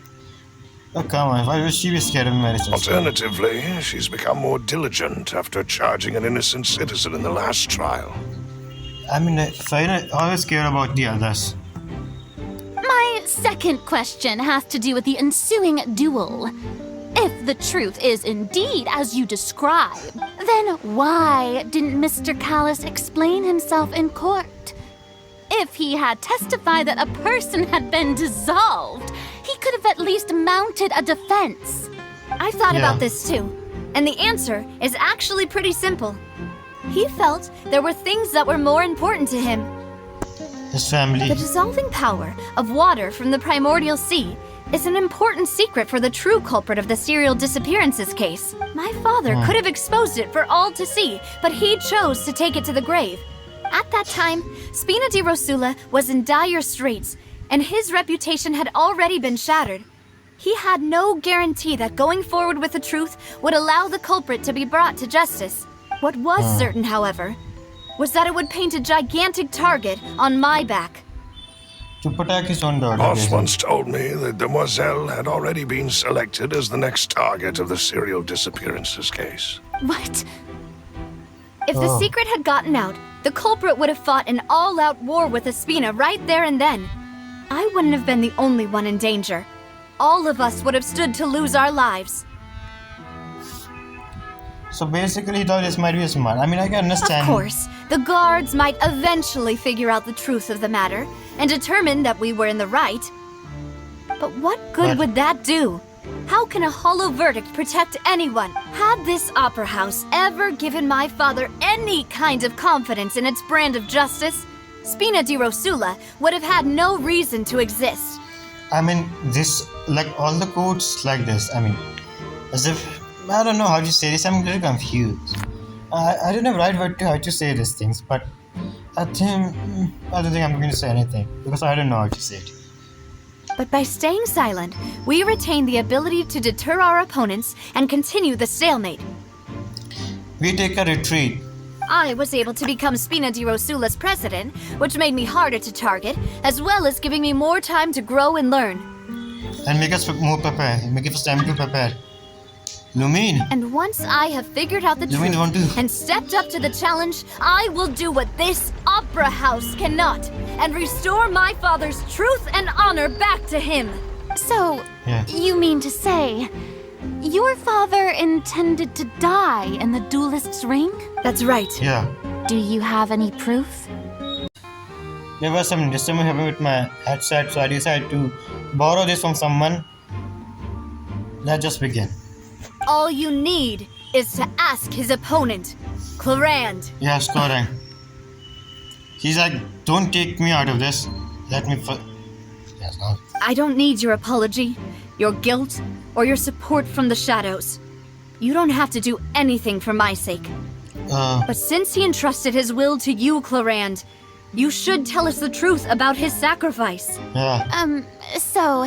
Oh, come on, why would she be scared of embarrassing? Alternatively, she's become more diligent after charging an innocent citizen in the last trial. I mean, Farina always cared about the others. My second question has to do with the ensuing duel. If the truth is indeed as you describe, then why didn't Mr. Callus explain himself in court? if he had testified that a person had been dissolved, he could have at least mounted a defense. I thought about this too, and the answer is actually pretty simple. He felt there were things that were more important to him. His family. The dissolving power of water from the primordial sea is an important secret for the true culprit of the serial disappearances case. My father could have exposed it for all to see, but he chose to take it to the grave. At that time, Spina di Rosula was in dire straits, and his reputation had already been shattered. He had no guarantee that going forward with the truth would allow the culprit to be brought to justice. What was certain, however, was that it would paint a gigantic target on my back. To protect his own daughter. Boss once told me that Demoiselle had already been selected as the next target of the serial disappearances case. What? If the secret had gotten out, the culprit would have fought an all-out war with Espina right there and then. I wouldn't have been the only one in danger. All of us would have stood to lose our lives. So basically, he thought this might be smart. I mean, I can understand. Of course, the guards might eventually figure out the truth of the matter and determine that we were in the right. But what good would that do? How can a hollow verdict protect anyone? Had this opera house ever given my father any kind of confidence in its brand of justice, Spina di Rosula would have had no reason to exist. I mean, this, like all the quotes like this, I mean, as if, I don't know how to say this, I'm really confused. I don't know the right word to how to say these things, but I don't think I'm going to say anything, because I don't know how to say it. But by staying silent, we retain the ability to deter our opponents and continue the stalemate. We take a retreat. I was able to become Spina di Rosula's president, which made me harder to target, as well as giving me more time to grow and learn. And make us more prepared. Make us time to prepare. Lumine. And once I have figured out the truth and stepped up to the challenge, I will do what this opera house cannot and restore my father's truth and honor back to him. So, you mean to say, your father intended to die in the duelist's ring? That's right. Yeah. Do you have any proof? There was some disturbance happening with my headset, so I decided to borrow this from someone. Let's just begin. All you need is to ask his opponent, Clarand. Yes, Clarand. He's like, don't take me out of this. Let me Yes, no. I don't need your apology, your guilt, or your support from the shadows. You don't have to do anything for my sake. But since he entrusted his will to you, Clarand, you should tell us the truth about his sacrifice. Yeah. So,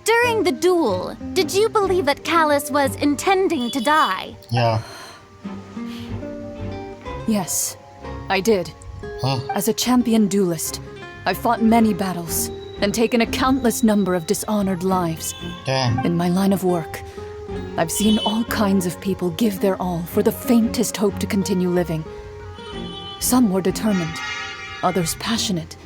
during the duel, did you believe that Callus was intending to die? Yeah. Yes, I did. As a champion duelist, I've fought many battles and taken a countless number of dishonored lives. Damn. In my line of work, I've seen all kinds of people give their all for the faintest hope to continue living. Some were determined, others passionate,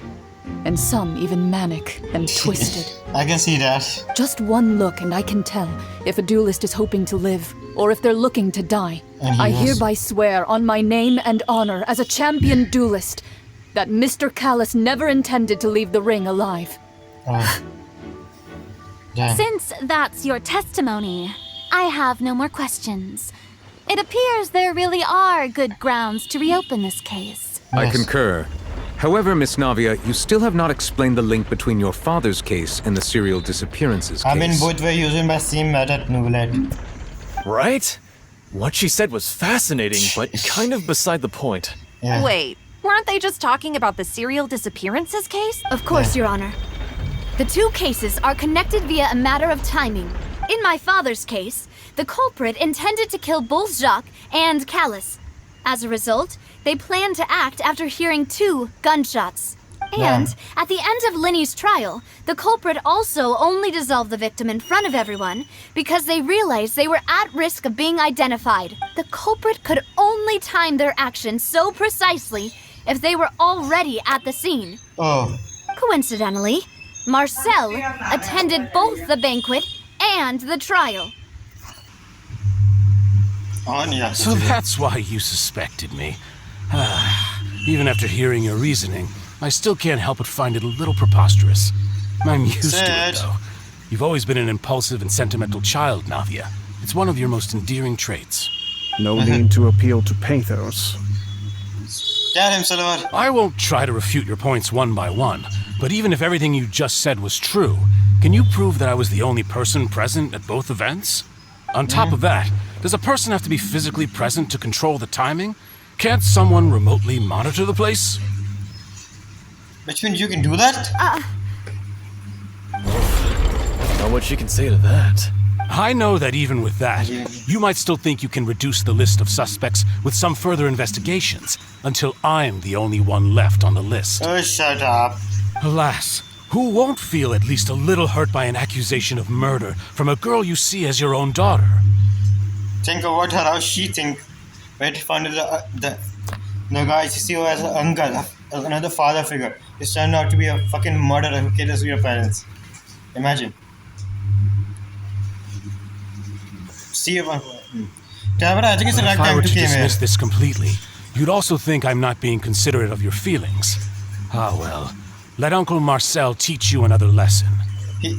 and some even manic and twisted. I can see that. Just one look and I can tell if a duelist is hoping to live or if they're looking to die. I hereby swear on my name and honor as a champion duelist that Mr. Callus never intended to leave the ring alive. Since that's your testimony, I have no more questions. It appears there really are good grounds to reopen this case. I concur. However, Miss Navia, you still have not explained the link between your father's case and the serial disappearances case. I mean, both were used by same method at Neuvillette. Right? What she said was fascinating, but kind of beside the point. Yeah. Wait, weren't they just talking about the serial disappearances case? Of course, Your Honor. The two cases are connected via a matter of timing. In my father's case, the culprit intended to kill both Jacques and Callus. As a result, they planned to act after hearing 2 gunshots. And at the end of Linny's trial, the culprit also only dissolved the victim in front of everyone because they realized they were at risk of being identified. The culprit could only time their actions so precisely if they were already at the scene. Coincidentally, Marcel attended both the banquet and the trial. So that's why you suspected me. Even after hearing your reasoning, I still can't help but find it a little preposterous. I'm used to Sad. it, though. You've always been an impulsive and sentimental child, Navia. It's one of your most endearing traits. No need to appeal to pathos. Tell him, Silver. I won't try to refute your points one by one, but even if everything you just said was true, can you prove that I was the only person present at both events? On top of that, does a person have to be physically present to control the timing? Can't someone remotely monitor the place? Which means you can do that? Not much you can say to that. I know that even with that, you might still think you can reduce the list of suspects with some further investigations, until I'm the only one left on the list. Oh, shut up. Alas, who won't feel at least a little hurt by an accusation of murder from a girl you see as your own daughter? Think about her, how she think. Wait, found the guy you see as an uncle, another father figure. This turned out to be a fucking murderer who killed your parents. Imagine. See if I think it's the right If I time were to to came here. dismiss this completely, you'd also think I'm not being considerate of your feelings. Ah well, let Uncle Marcel teach you another lesson.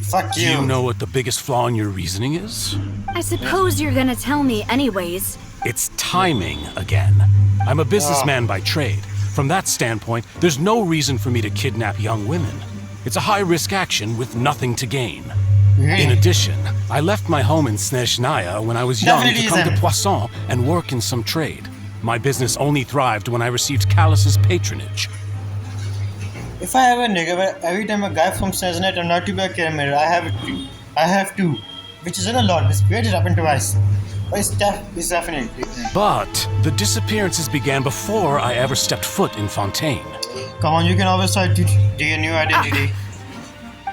Fuck Do you know what the biggest flaw in your reasoning is? I suppose you're gonna tell me anyways. It's timing again. I'm a businessman by trade. From that standpoint, there's no reason for me to kidnap young women. It's a high-risk action with nothing to gain. In addition, I left my home in Snezhnaya when I was young to come to Poisson and work in some trade. My business only thrived when I received Callus's patronage. If I have a nigga, every time a guy from Snezhnaya I'm not to be a camera, I have to. Which isn't a lot. This weird it happened twice. But it's definitely. But the disappearances began before I ever stepped foot in Fontaine. Come on, you can always try to do your new identity.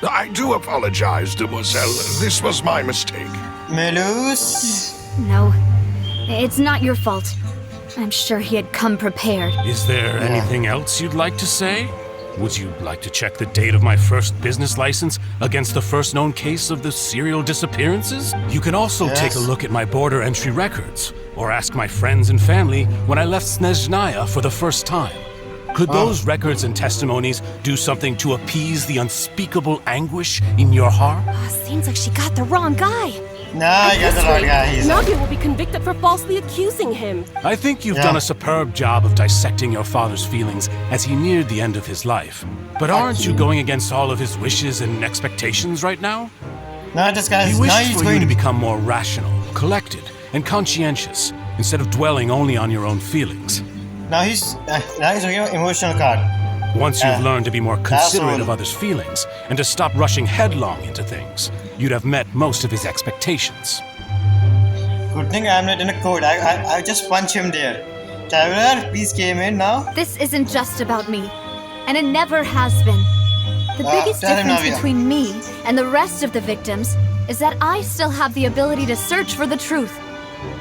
I do apologize, demoiselle. This was my mistake. Melus? No, it's not your fault. I'm sure he had come prepared. Is there anything else you'd like to say? Would you like to check the date of my first business license against the first known case of the serial disappearances? You can also take a look at my border entry records, or ask my friends and family when I left Snezhnaya for the first time. Could those records and testimonies do something to appease the unspeakable anguish in your heart? Seems like she got the wrong guy. No, I got the right guy. Navia will be convicted for falsely accusing him. I think you've done a superb job of dissecting your father's feelings as he neared the end of his life. But aren't you going against all of his wishes and expectations right now? No, this guy He wished for you to become more rational, collected, and conscientious, instead of dwelling only on your own feelings. Now he's reading an emotional card. Once you've learned to be more considerate of others' feelings and to stop rushing headlong into things, you'd have met most of his expectations. Good thing I'm not in a code. I just punch him there. Traveler, please came in now. This isn't just about me, and it never has been. The biggest difference between me and the rest of the victims is that I still have the ability to search for the truth,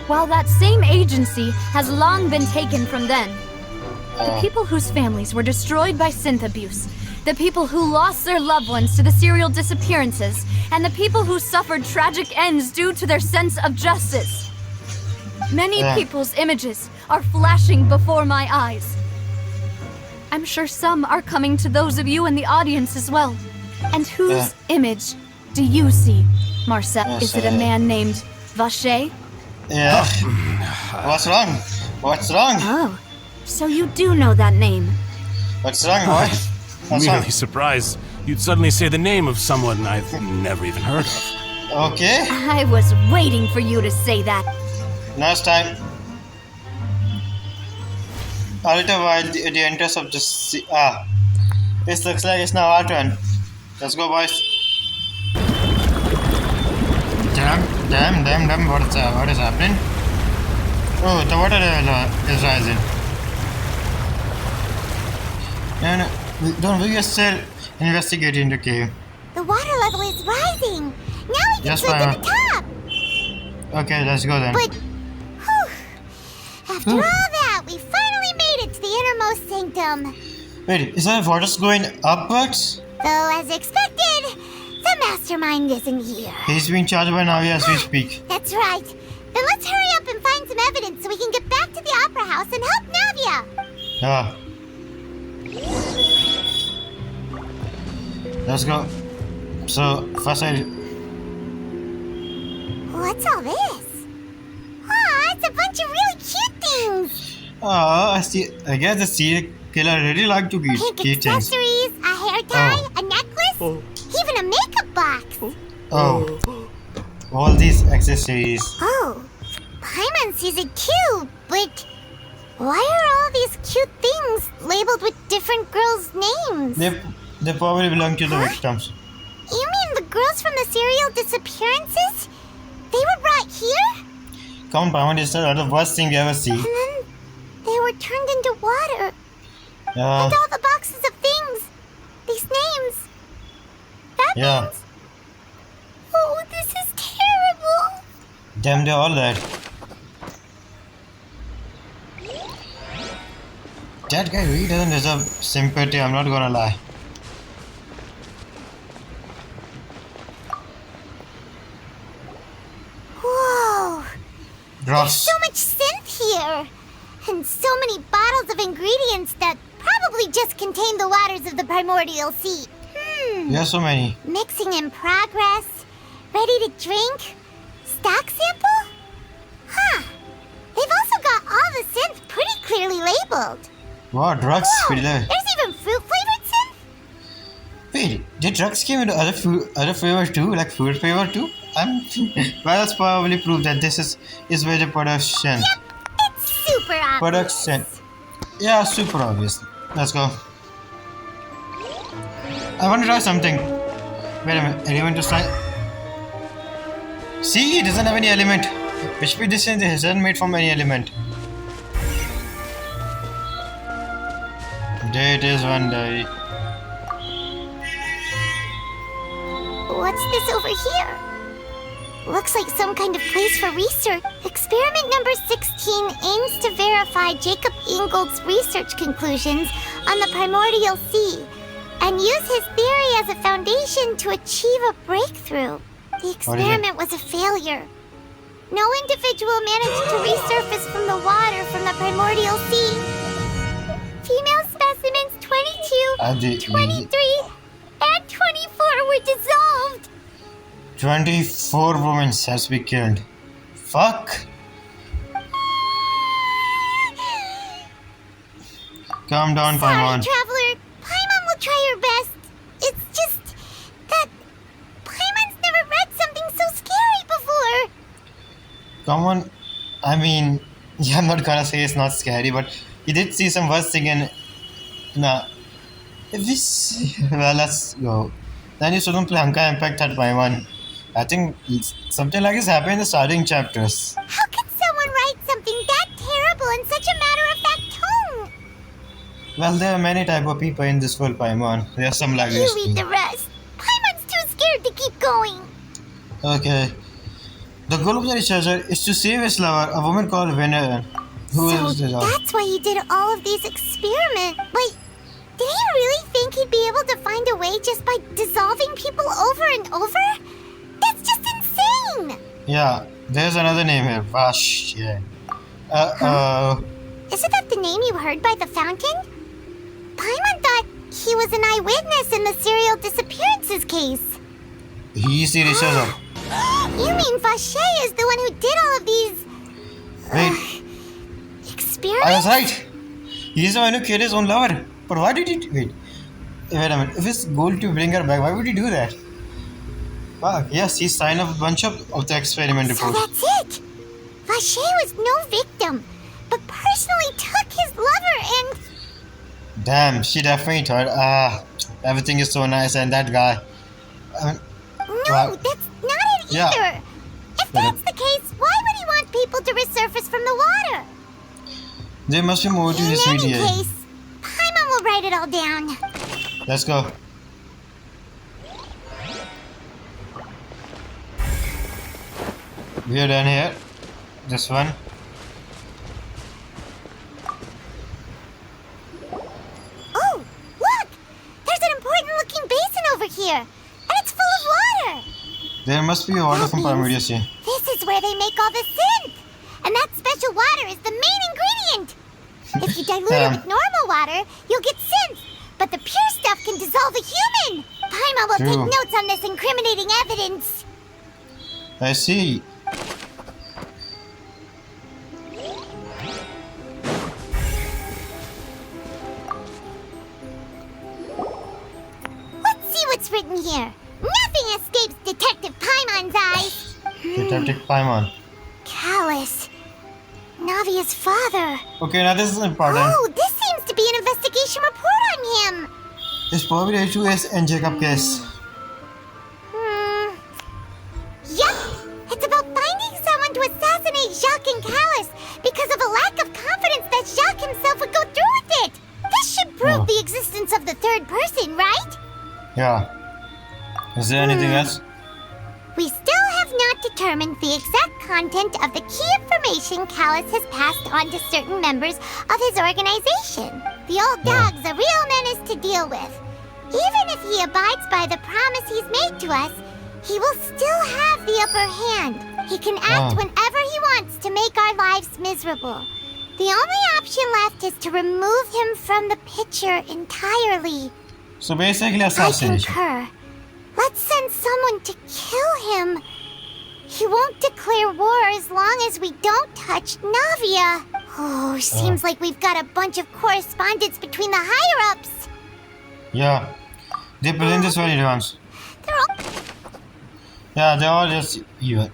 while that same agency has long been taken from them. The people whose families were destroyed by synth abuse, the people who lost their loved ones to the serial disappearances, and the people who suffered tragic ends due to their sense of justice. Many people's images are flashing before my eyes. I'm sure some are coming to those of you in the audience as well. And whose image do you see, Marcel? Is it a man named Vacher? Yeah. What's wrong? What's wrong? Oh, so you do know that name. What's wrong, boy? I'm really surprised you'd suddenly say the name of someone I've never even heard of. Okay. I was waiting for you to say that. Last time. A little while the entrance of this. This looks like it's now our turn. Let's go, boys. Damn, what is happening? Oh, the water level is rising. We are still investigating the cave. The water level is rising. Now we can swim to the top. Okay, let's go then. But, after all that, we finally made it to the innermost sanctum. Wait, is that water going upwards? Though, as expected, the mastermind isn't here. He's being charged by Navia as we speak. That's right. Then let's hurry up and find some evidence so we can get back to the opera house and help Navia. Let's go. So, first I... What's all this? Aw, it's a bunch of really cute things. I see. I guess the serial killer really like to Pink keep things. accessories, a hair tie, a necklace, even a makeup box. Oh. All these accessories. Oh, Paimon sees it too, but why are all these cute things labeled with different girls' names? They probably belong to the victims. You mean the girls from the serial disappearances? They were brought here? Come on, Paimon, it's the worst thing you ever see. And then they were turned into water. Yeah. And all the boxes of things. These names. That means... Oh, this is terrible. Damn, they're all dead. That guy really doesn't deserve sympathy, I'm not gonna lie. Whoa. Drops. There's so much synth here. And so many bottles of ingredients that probably just contain the waters of the primordial sea. There's so many. Mixing in progress. Ready to drink? Stock sample? Huh. They've also got all the synth pretty clearly labeled. Wow, drugs. Whoa, Pretty there. there's even fruit-flavored synth? Wait, did drugs came into other flavors too? Like food flavor too? Well, that's probably proof that this is where the production. Yep, it's super obvious. Production. Yeah, super obvious. Let's go. I want to try something. Wait a minute. Element to sign. See, it doesn't have any element. Which be this isn't made from any element. There it is one day. What's this over here? Looks like some kind of place for research. Experiment number 16 aims to verify Jacob Ingold's research conclusions on the primordial sea and use his theory as a foundation to achieve a breakthrough. The experiment was a failure. No individual managed to resurface from the water from the primordial sea. Female specimens 22, 23, and 24 were dissolved. 24 women has been killed. Fuck. Calm down, Paimon. Traveler, Paimon will try her best. It's just that Paimon's never read something so scary before. Come on. I mean, yeah, I'm not gonna say it's not scary, but you did see some worse thing in... Nah. If we see... Well, let's go. Then you shouldn't play Hanka Impact at Paimon. I think something like this happened in the starting chapters. How can someone write something that terrible in such a matter-of-fact tone? Well, there are many type of people in this world, Paimon. There's some like this. You read the rest. Paimon's too scared to keep going. Okay. The goal of the researcher is to save his lover, a woman called Winner. That's why he did all of these experiments. Wait, did he really think he'd be able to find a way just by dissolving people over and over? That's just insane! Yeah, there's another name here. Vash. Yeah. Isn't that the name you heard by the fountain? Paimon thought he was an eyewitness in the serial disappearances case. He's the researcher. You mean Vache is the one who did all of these... Wait. experiments? I was right. He's the one who killed his own lover. But why did he... Wait a minute. If his goal to bring her back, why would he do that? Fuck, yes, he signed up a bunch of the experiment reports. So that's it! Vache was no victim, but personally took his lover and... Damn, she definitely thought, everything is so nice and that guy... No, that's not it either! If that's the case, why would he want people to resurface from the water? There must be more to this video. In any case, Paimon will write it all down. Let's go. We are done here. This one. Oh, look! There's an important looking basin over here. And it's full of water. There must be water from Primordial Sea. This is where they make all the synth. And that special water is the main ingredient. If you dilute it with normal water, you'll get synth. But the pure stuff can dissolve a human. Paimon will True. take notes on this incriminating evidence. I see. Let's see what's written here. Nothing escapes Detective Paimon's eyes. Detective Paimon. Callus. Navia's father. Okay, now this is important. Oh, this seems to be an investigation report on him. It's probably H2S and Jacob case. Yep. It's about finding someone to assassinate Jacques and Callus because of a lack of confidence that Jacques himself would go through with it. This should prove the existence of the third person, right? Yeah. Is there anything else? We still have not determined the exact content of the key information Callus has passed on to certain members of his organization. The old dog's a real menace to deal with. Even if he abides by the promise he's made to us, he will still have the upper hand. He can act whenever he wants to make our lives miserable. The only option left is to remove him from the picture entirely. So basically I assassination. concur. Let's send someone to kill him. He won't declare war as long as we don't touch Navia. Oh, seems like we've got a bunch of correspondence between the higher-ups. Yeah. They present this very once. They're all... Yeah, they're all just evil.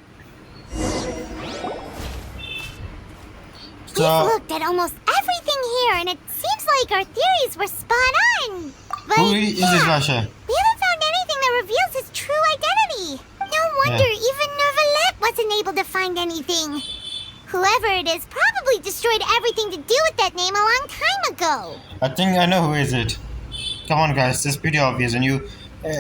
We've looked at almost everything here, and it seems like our theories were spot on. But who really is this Russia? we haven't found anything that reveals his true identity. No wonder even Neuvillette wasn't able to find anything. Whoever it is probably destroyed everything to do with that name a long time ago. I think I know who is it. Come on, guys, this is pretty obvious, and you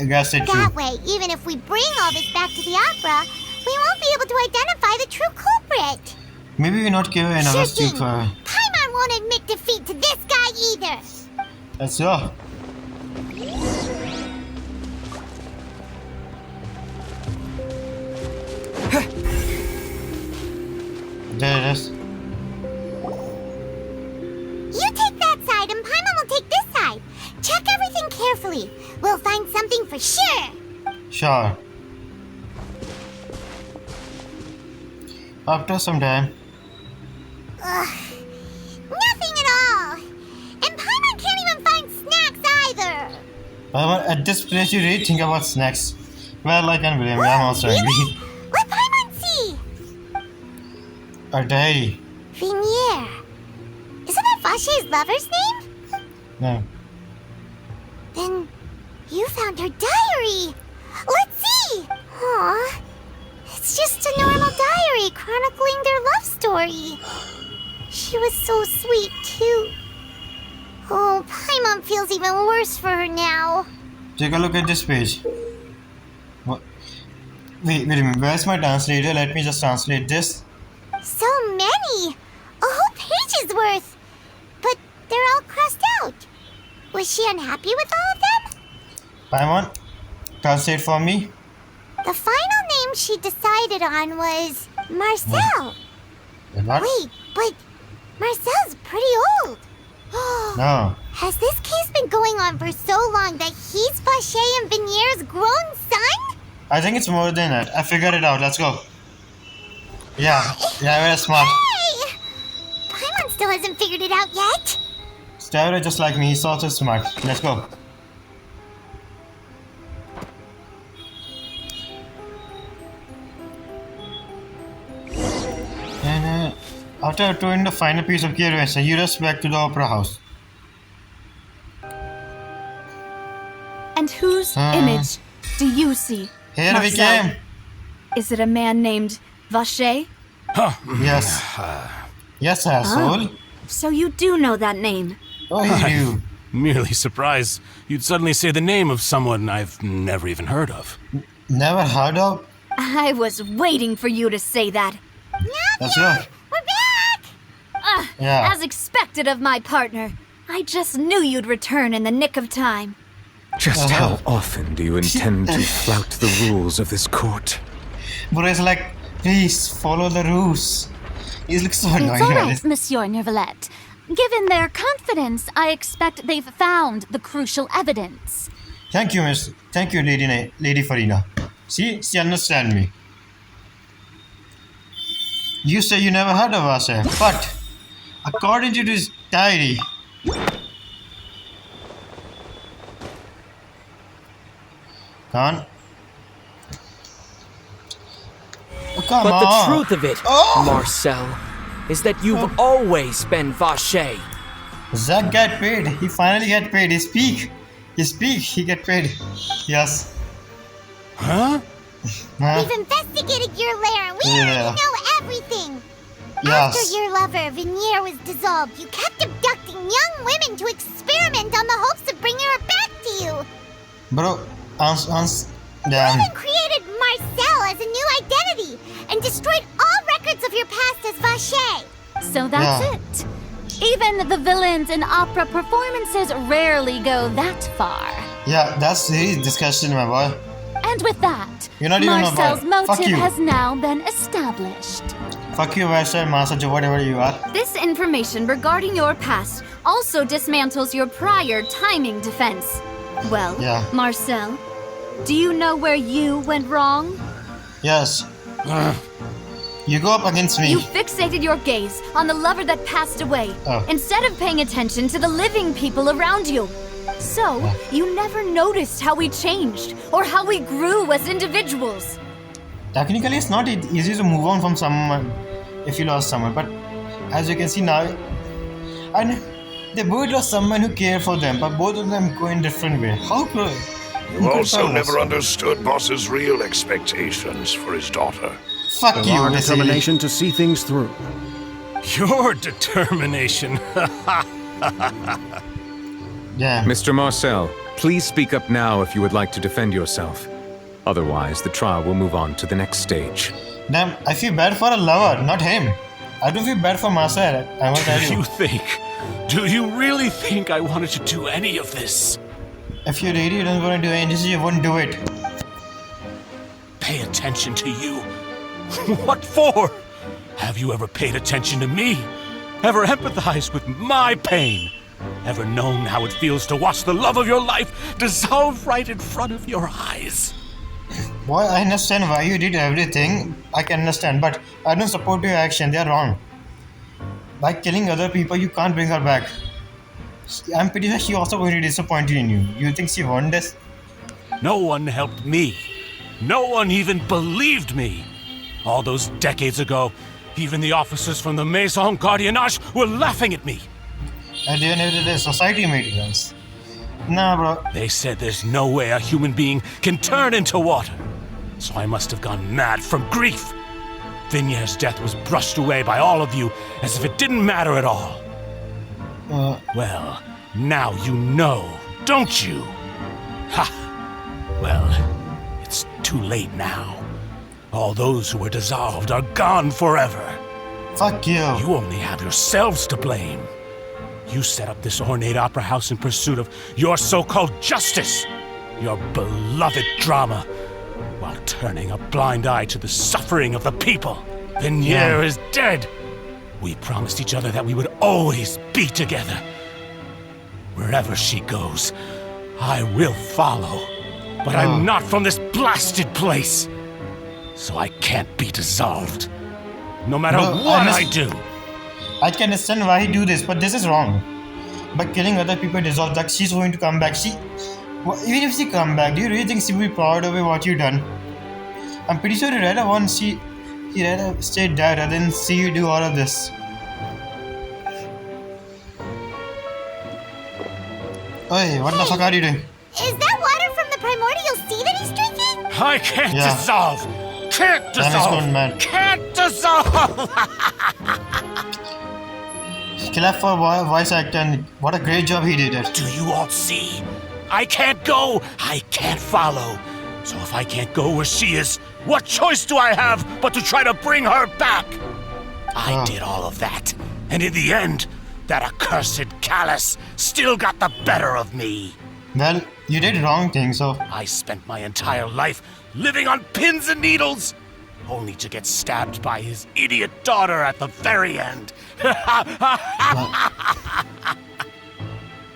guessed it too. That way, even if we bring all this back to the opera, we won't be able to identify the true culprit. Maybe we not give her another Sure thing. stupid. Paimon won't admit defeat to this guy either. Let's go. There it is. You take that side and Paimon will take this side. Check everything carefully. We'll find something for sure. Sure. After some time. Ugh. Nothing at all. And Paimon can't even find snacks either. At this place, you really think about snacks. Well, I can't blame you. I'm also angry. Let Paimon see. A diary. Venier. Isn't that Vache's lover's name? No. Then you found her diary. Let's see. Aw. It's just a normal diary chronicling their love story. She was so sweet, too. Oh, Paimon feels even worse for her now. Take a look at this page. What? Wait a minute. Where's my translator? Let me just translate this. So many! A whole page's worth! But they're all crossed out. Was she unhappy with all of them? Paimon, translate for me. The final name she decided on was Marcel. What? Wait, but Marcel's pretty old. No. Has this case been going on for so long that he's Vache and Venier's grown son? I think it's more than that. I figured it out. Let's go. Yeah, very smart. Hey! Paimon still hasn't figured it out yet. Stavro just like me. He's also smart. Let's go. And after doing the final piece of gear, you rush back to the opera house. And whose image do you see? Here Marcel? we came. Is it a man named Vache? Yes. Yes, asshole. So you do know that name. Oh, you do. Merely surprised you'd suddenly say the name of someone I've never even heard of. Never heard of? I was waiting for you to say that. Let's go. We're back! Yeah. As expected of my partner. I just knew you'd return in the nick of time. Just how often do you intend to flout the rules of this court? But it's like, please follow the rules. He looks so annoying. It's all right, Monsieur Neuvillette. Given their confidence, I expect they've found the crucial evidence. Thank you, Miss. Thank you, Lady Farina. See, she understands me. You say you never heard of us, but according to this diary, Khan. Oh, come But on. the truth of it, Marcel, is that you've always been Vacher. Zack got paid. He finally got paid. He speak. He get paid. Yes. Huh? We've investigated your lair and we already know everything. Yes. After your lover, Venier, was dissolved, you kept abducting young women to experiment on the hopes of bringing her back to you. Bro, You even created Marcel as a new identity and destroyed all records of your past as Vacher. So that's it. Even the villains in opera performances rarely go that far. Yeah, that's serious discussion, my boy. And with that, You're not even a boy. Marcel's Fuck motive you. has now been established. Fuck you, Master, whatever you are. This information regarding your past also dismantles your prior timing defense. Well, Marcel, do you know where you went wrong? Yes. You go up against me. You fixated your gaze on the lover that passed away, instead of paying attention to the living people around you. So, you never noticed how we changed, or how we grew as individuals. Technically, it's not easy to move on from someone if you lost someone, but as you can see now, and they both lost someone who cared for them, but both of them go in different way. How could You also never understood Boss's real expectations for his daughter. Fuck you, Our determination to see things through. Your determination. Yeah. Mr. Marcel, please speak up now if you would like to defend yourself. Otherwise, the trial will move on to the next stage. Damn, I feel bad for a lover, not him. I don't feel bad for Marcel, I will tell you. Do you really think I wanted to do any of this? If you really don't want to do anything, you wouldn't do it. Pay attention to you? What for? Have you ever paid attention to me? Ever empathized with my pain? Ever known how it feels to watch the love of your life dissolve right in front of your eyes? Boy, I understand why you did everything. I can understand, but I don't support your action. They are wrong. By killing other people, you can't bring her back. I'm pretty sure she also going to disappoint you in you. You think she won this? No one helped me. No one even believed me. All those decades ago, even the officers from the Maison Gardiennage were laughing at me. At the end of the day, society made it. Nah, bro. They said there's no way a human being can turn into water. So I must have gone mad from grief. Vignere's death was brushed away by all of you as if it didn't matter at all. Well, now you know, don't you? Ha! Well, it's too late now. All those who were dissolved are gone forever. Fuck you. You only have yourselves to blame. You set up this ornate opera house in pursuit of your so-called justice, your beloved drama, while turning a blind eye to the suffering of the people. Vignere is dead. We promised each other that we would always be together. Wherever she goes, I will follow. But I'm not from this blasted place. So I can't be dissolved. No matter what I do. I can understand why he do this, but this is wrong. By killing other people dissolved, like she's going to come back. Even if she come back, do you really think she will be proud of what you done? I'm pretty sure he'd rather stay dead rather than see you do all of this. Hey, what the fuck are you doing? Is that water from the primordial sea that he's drinking? I can't dissolve! Can't dissolve! Can't dissolve! Clap for voice actor. What a great job he did it. Do you all see? I can't go. I can't follow. So if I can't go where she is, what choice do I have but to try to bring her back? I did all of that. And in the end, that accursed Callus still got the better of me. Well, you did wrong thing, so... I spent my entire life living on pins and needles, only to get stabbed by his idiot daughter at the very end.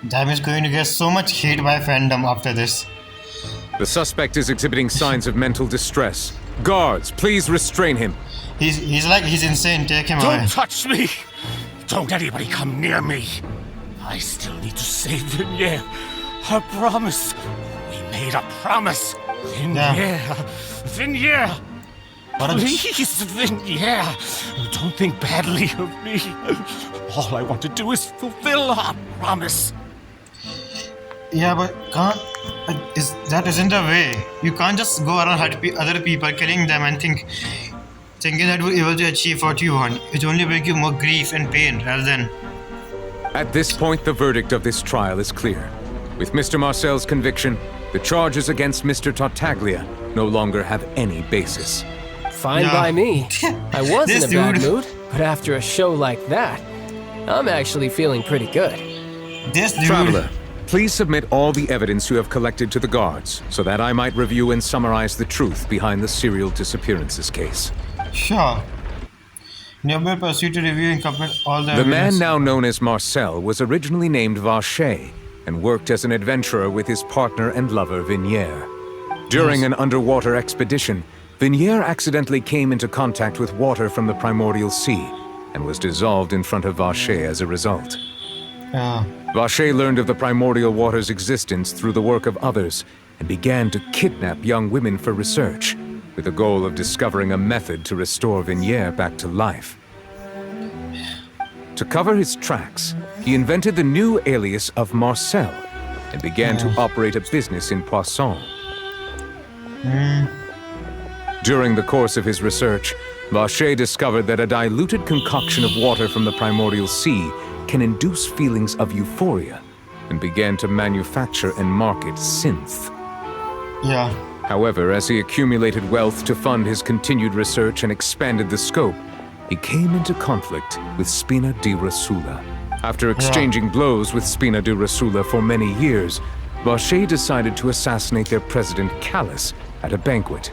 Damn is going to get so much hate by fandom after this. The suspect is exhibiting signs of mental distress. Guards, please restrain him. He's insane. Take him away. Don't touch me! Don't anybody come near me. I still need to save Vignere. Her promise. We made a promise. Vignere. Please, Vignere. Don't think badly of me. All I want to do is fulfill our promise. Yeah, but that isn't the way. You can't just go around hurting other people, killing them, and thinking that we're able to achieve what you want. It only brings you more grief and pain rather than. At this point, the verdict of this trial is clear. With Mr. Marcel's conviction, the charges against Mr. Tartaglia no longer have any basis. Fine by me. I was in a bad mood, but after a show like that, I'm actually feeling pretty good. Traveler, please submit all the evidence you have collected to the guards, so that I might review and summarize the truth behind the serial disappearances case. Sure. Neuvillette proceed to review and complete all the The evidence. man now known as Marcel was originally named Vacher and worked as an adventurer with his partner and lover Vignere. During an underwater expedition, Vignere accidentally came into contact with water from the primordial sea and was dissolved in front of Vacher as a result. Vacher learned of the primordial water's existence through the work of others and began to kidnap young women for research, with the goal of discovering a method to restore Vignere back to life. To cover his tracks, he invented the new alias of Marcel and began to operate a business in Poisson. During the course of his research, Vacher discovered that a diluted concoction of water from the primordial sea can induce feelings of euphoria and began to manufacture and market synth. However, as he accumulated wealth to fund his continued research and expanded the scope, he came into conflict with Spina di Rosula. After exchanging blows with Spina di Rosula for many years, Vacher decided to assassinate their president Callus at a banquet.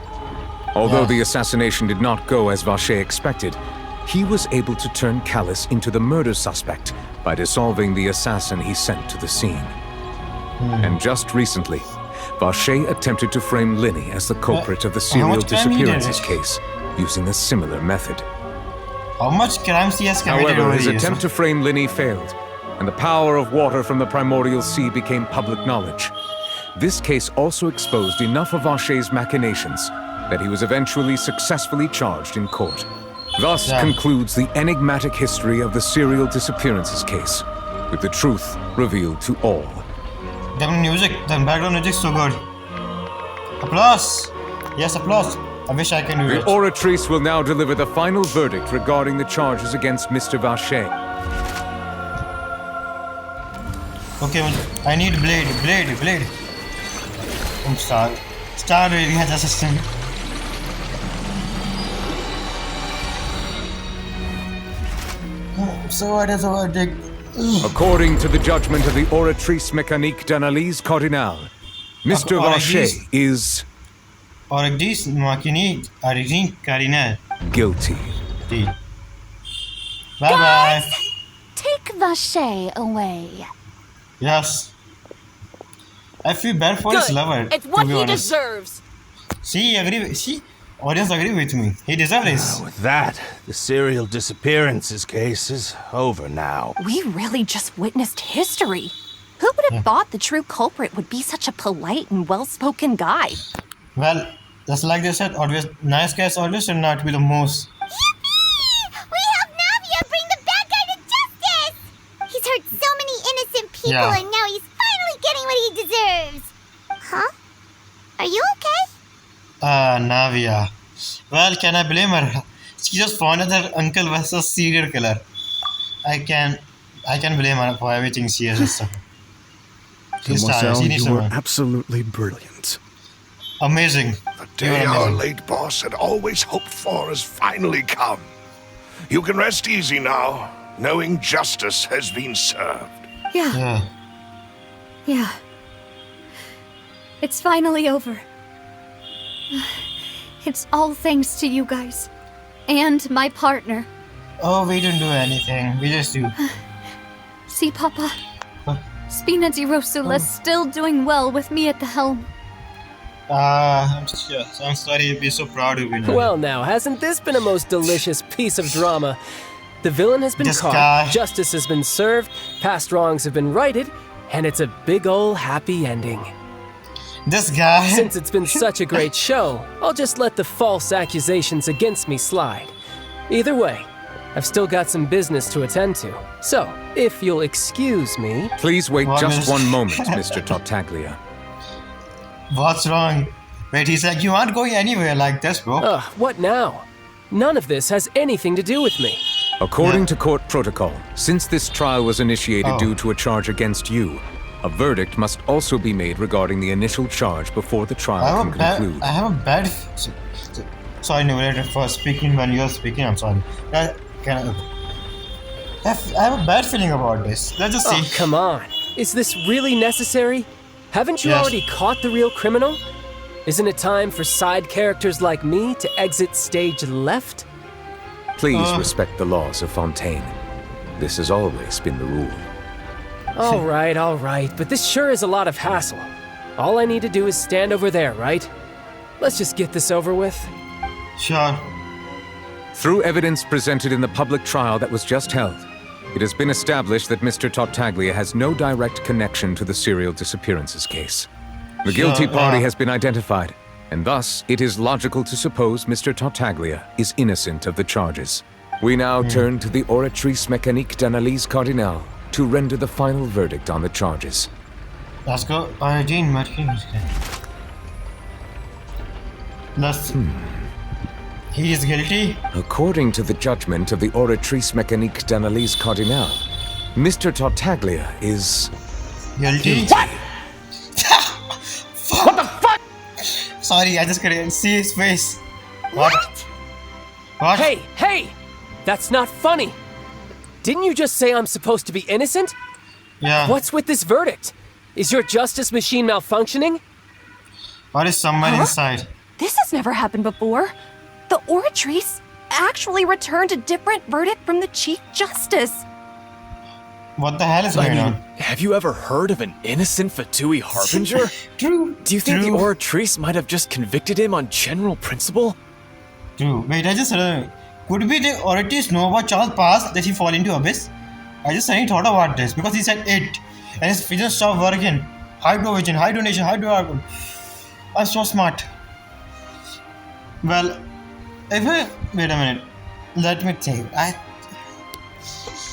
Although the assassination did not go as Vacher expected, he was able to turn Callus into the murder suspect by dissolving the assassin he sent to the scene. And just recently, Vacher attempted to frame Linny as the culprit of the serial disappearances case, using a similar method. How much crimes he has committed However, over his the years? attempt to frame Linny failed, and the power of water from the primordial sea became public knowledge. This case also exposed enough of Vacher's machinations that he was eventually successfully charged in court. Thus concludes the enigmatic history of the serial disappearances case, with the truth revealed to all. The music, the background music is so good. Applause! Yes, applause. I wish I can do it. The oratrice will now deliver the final verdict regarding the charges against Mr. Vacher. Okay, I need blade. I'm sorry. Star rating has assistant. So what is the verdict? According to the judgment of the Oratrice Mécanique d'Analyse Cardinal, Mr. Vacher is... Oratrice Mécanique d'Analyse Cardinal. Guilty. Bye-bye. Take Vacher away. Yes. I feel bad for his lover. It's what to be he honest. deserves. See, audience agree with me. He deserves this. With that, the serial disappearances case is over now. We really just witnessed history. Who would have thought the true culprit would be such a polite and well-spoken guy? Well, just like they said, always nice guys always should not be the most. Yippee! We helped Navia bring the bad guy to justice! He's hurt so many innocent people and now he's finally getting what he deserves. Huh? Are you okay? Navia. Well, can I blame her? She just found that uncle was a serial killer. I can blame her for everything she has just suffered. Marcel, you were absolutely brilliant. Amazing. The day our late boss had always hoped for has finally come. You can rest easy now, knowing justice has been served. Yeah. It's finally over. It's all thanks to you guys. And my partner. Oh, we didn't do anything. We just do. See, Papa? Spina di Rosula's still doing well with me at the helm. I'm sorry, you'd be so proud of you. Well, now, hasn't this been a most delicious piece of drama? The villain has been caught, justice has been served, past wrongs have been righted, and it's a big ol' happy ending. This guy. Since it's been such a great show, I'll just let the false accusations against me slide. Either way, I've still got some business to attend to. So, if you'll excuse me... Please wait just one moment, Mr. Tartaglia. What's wrong? Wait, he's like, you aren't going anywhere like this, bro. What now? None of this has anything to do with me. According to court protocol, since this trial was initiated due to a charge against you, a verdict must also be made regarding the initial charge before the trial can conclude. I have a bad... Sorry, Neuvillette, for speaking when you're speaking, I'm sorry. I have a bad feeling about this. Let's just see. Oh, come on. Is this really necessary? Haven't you already caught the real criminal? Isn't it time for side characters like me to exit stage left? Please respect the laws of Fontaine. This has always been the rule. All right, but this sure is a lot of hassle. All I need to do is stand over there, right? Let's just get this over with. Sure. Through evidence presented in the public trial that was just held, it has been established that Mr. Tartaglia has no direct connection to the serial disappearances case. The guilty party has been identified, and thus it is logical to suppose Mr. Tartaglia is innocent of the charges. We now turn to the Oratrice Mécanique d'Analyse Cardinale to render the final verdict on the charges. Let's go. He is guilty? According to the judgment of the Oratrice Mécanique d'Analyse Cardinale, Mr. Tartaglia is... guilty? What? What the fuck? Sorry, I just couldn't see his face. What? Hey! That's not funny! Didn't you just say I'm supposed to be innocent? Yeah. What's with this verdict? Is your justice machine malfunctioning? What is someone inside? This has never happened before. The Oratrice actually returned a different verdict from the Chief Justice. What the hell is going on? Have you ever heard of an innocent Fatui Harbinger? True. Do you think the Oratrice might have just convicted him on general principle? True. Wait, I just could be the Oratrice know about Charles' past that he fall into abyss? I just suddenly thought about this because he said it, and his vision stopped working. Hydrovision, hydronation, hydroargon. I'm so smart. Well, wait a minute. Let me think.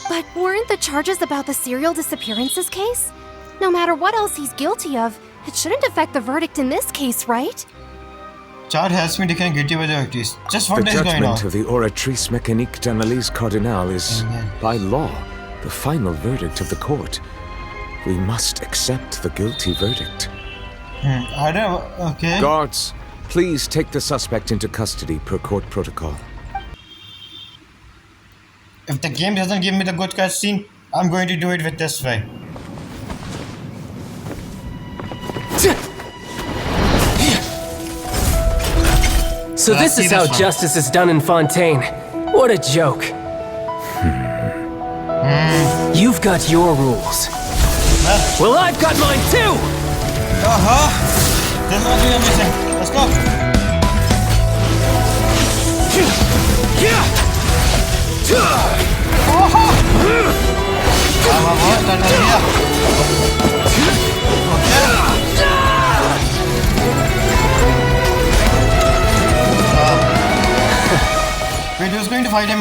But weren't the charges about the serial disappearances case? No matter what else he's guilty of, it shouldn't affect the verdict in this case, right? Chad has been declared guilty by the Oratrice. Just what is going on? The judgment of the Oratrice Mécanique d'Analyse Cardinale is, by law, the final verdict of the court. We must accept the guilty verdict. I don't... Okay. Guards, please take the suspect into custody per court protocol. If the game doesn't give me the good cutscene, I'm going to do it with this way. So this is how justice is done in Fontaine. What a joke. You've got your rules. Well, I've got mine too! This is doing everything. Let's go. Wait, who's going to fight him?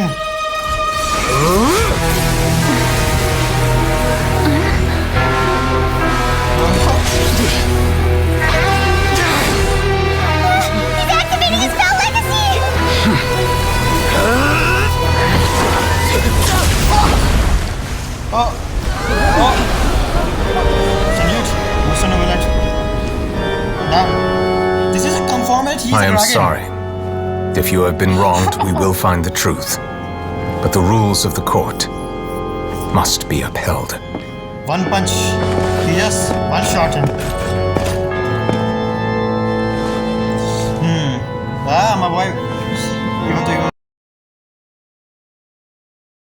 He's activating his spell legacy! Salute, Mr. Neuvillette. Now, this is a conformity. I am sorry. If you have been wronged, we will find the truth. But the rules of the court must be upheld. One punch. He just one shot him.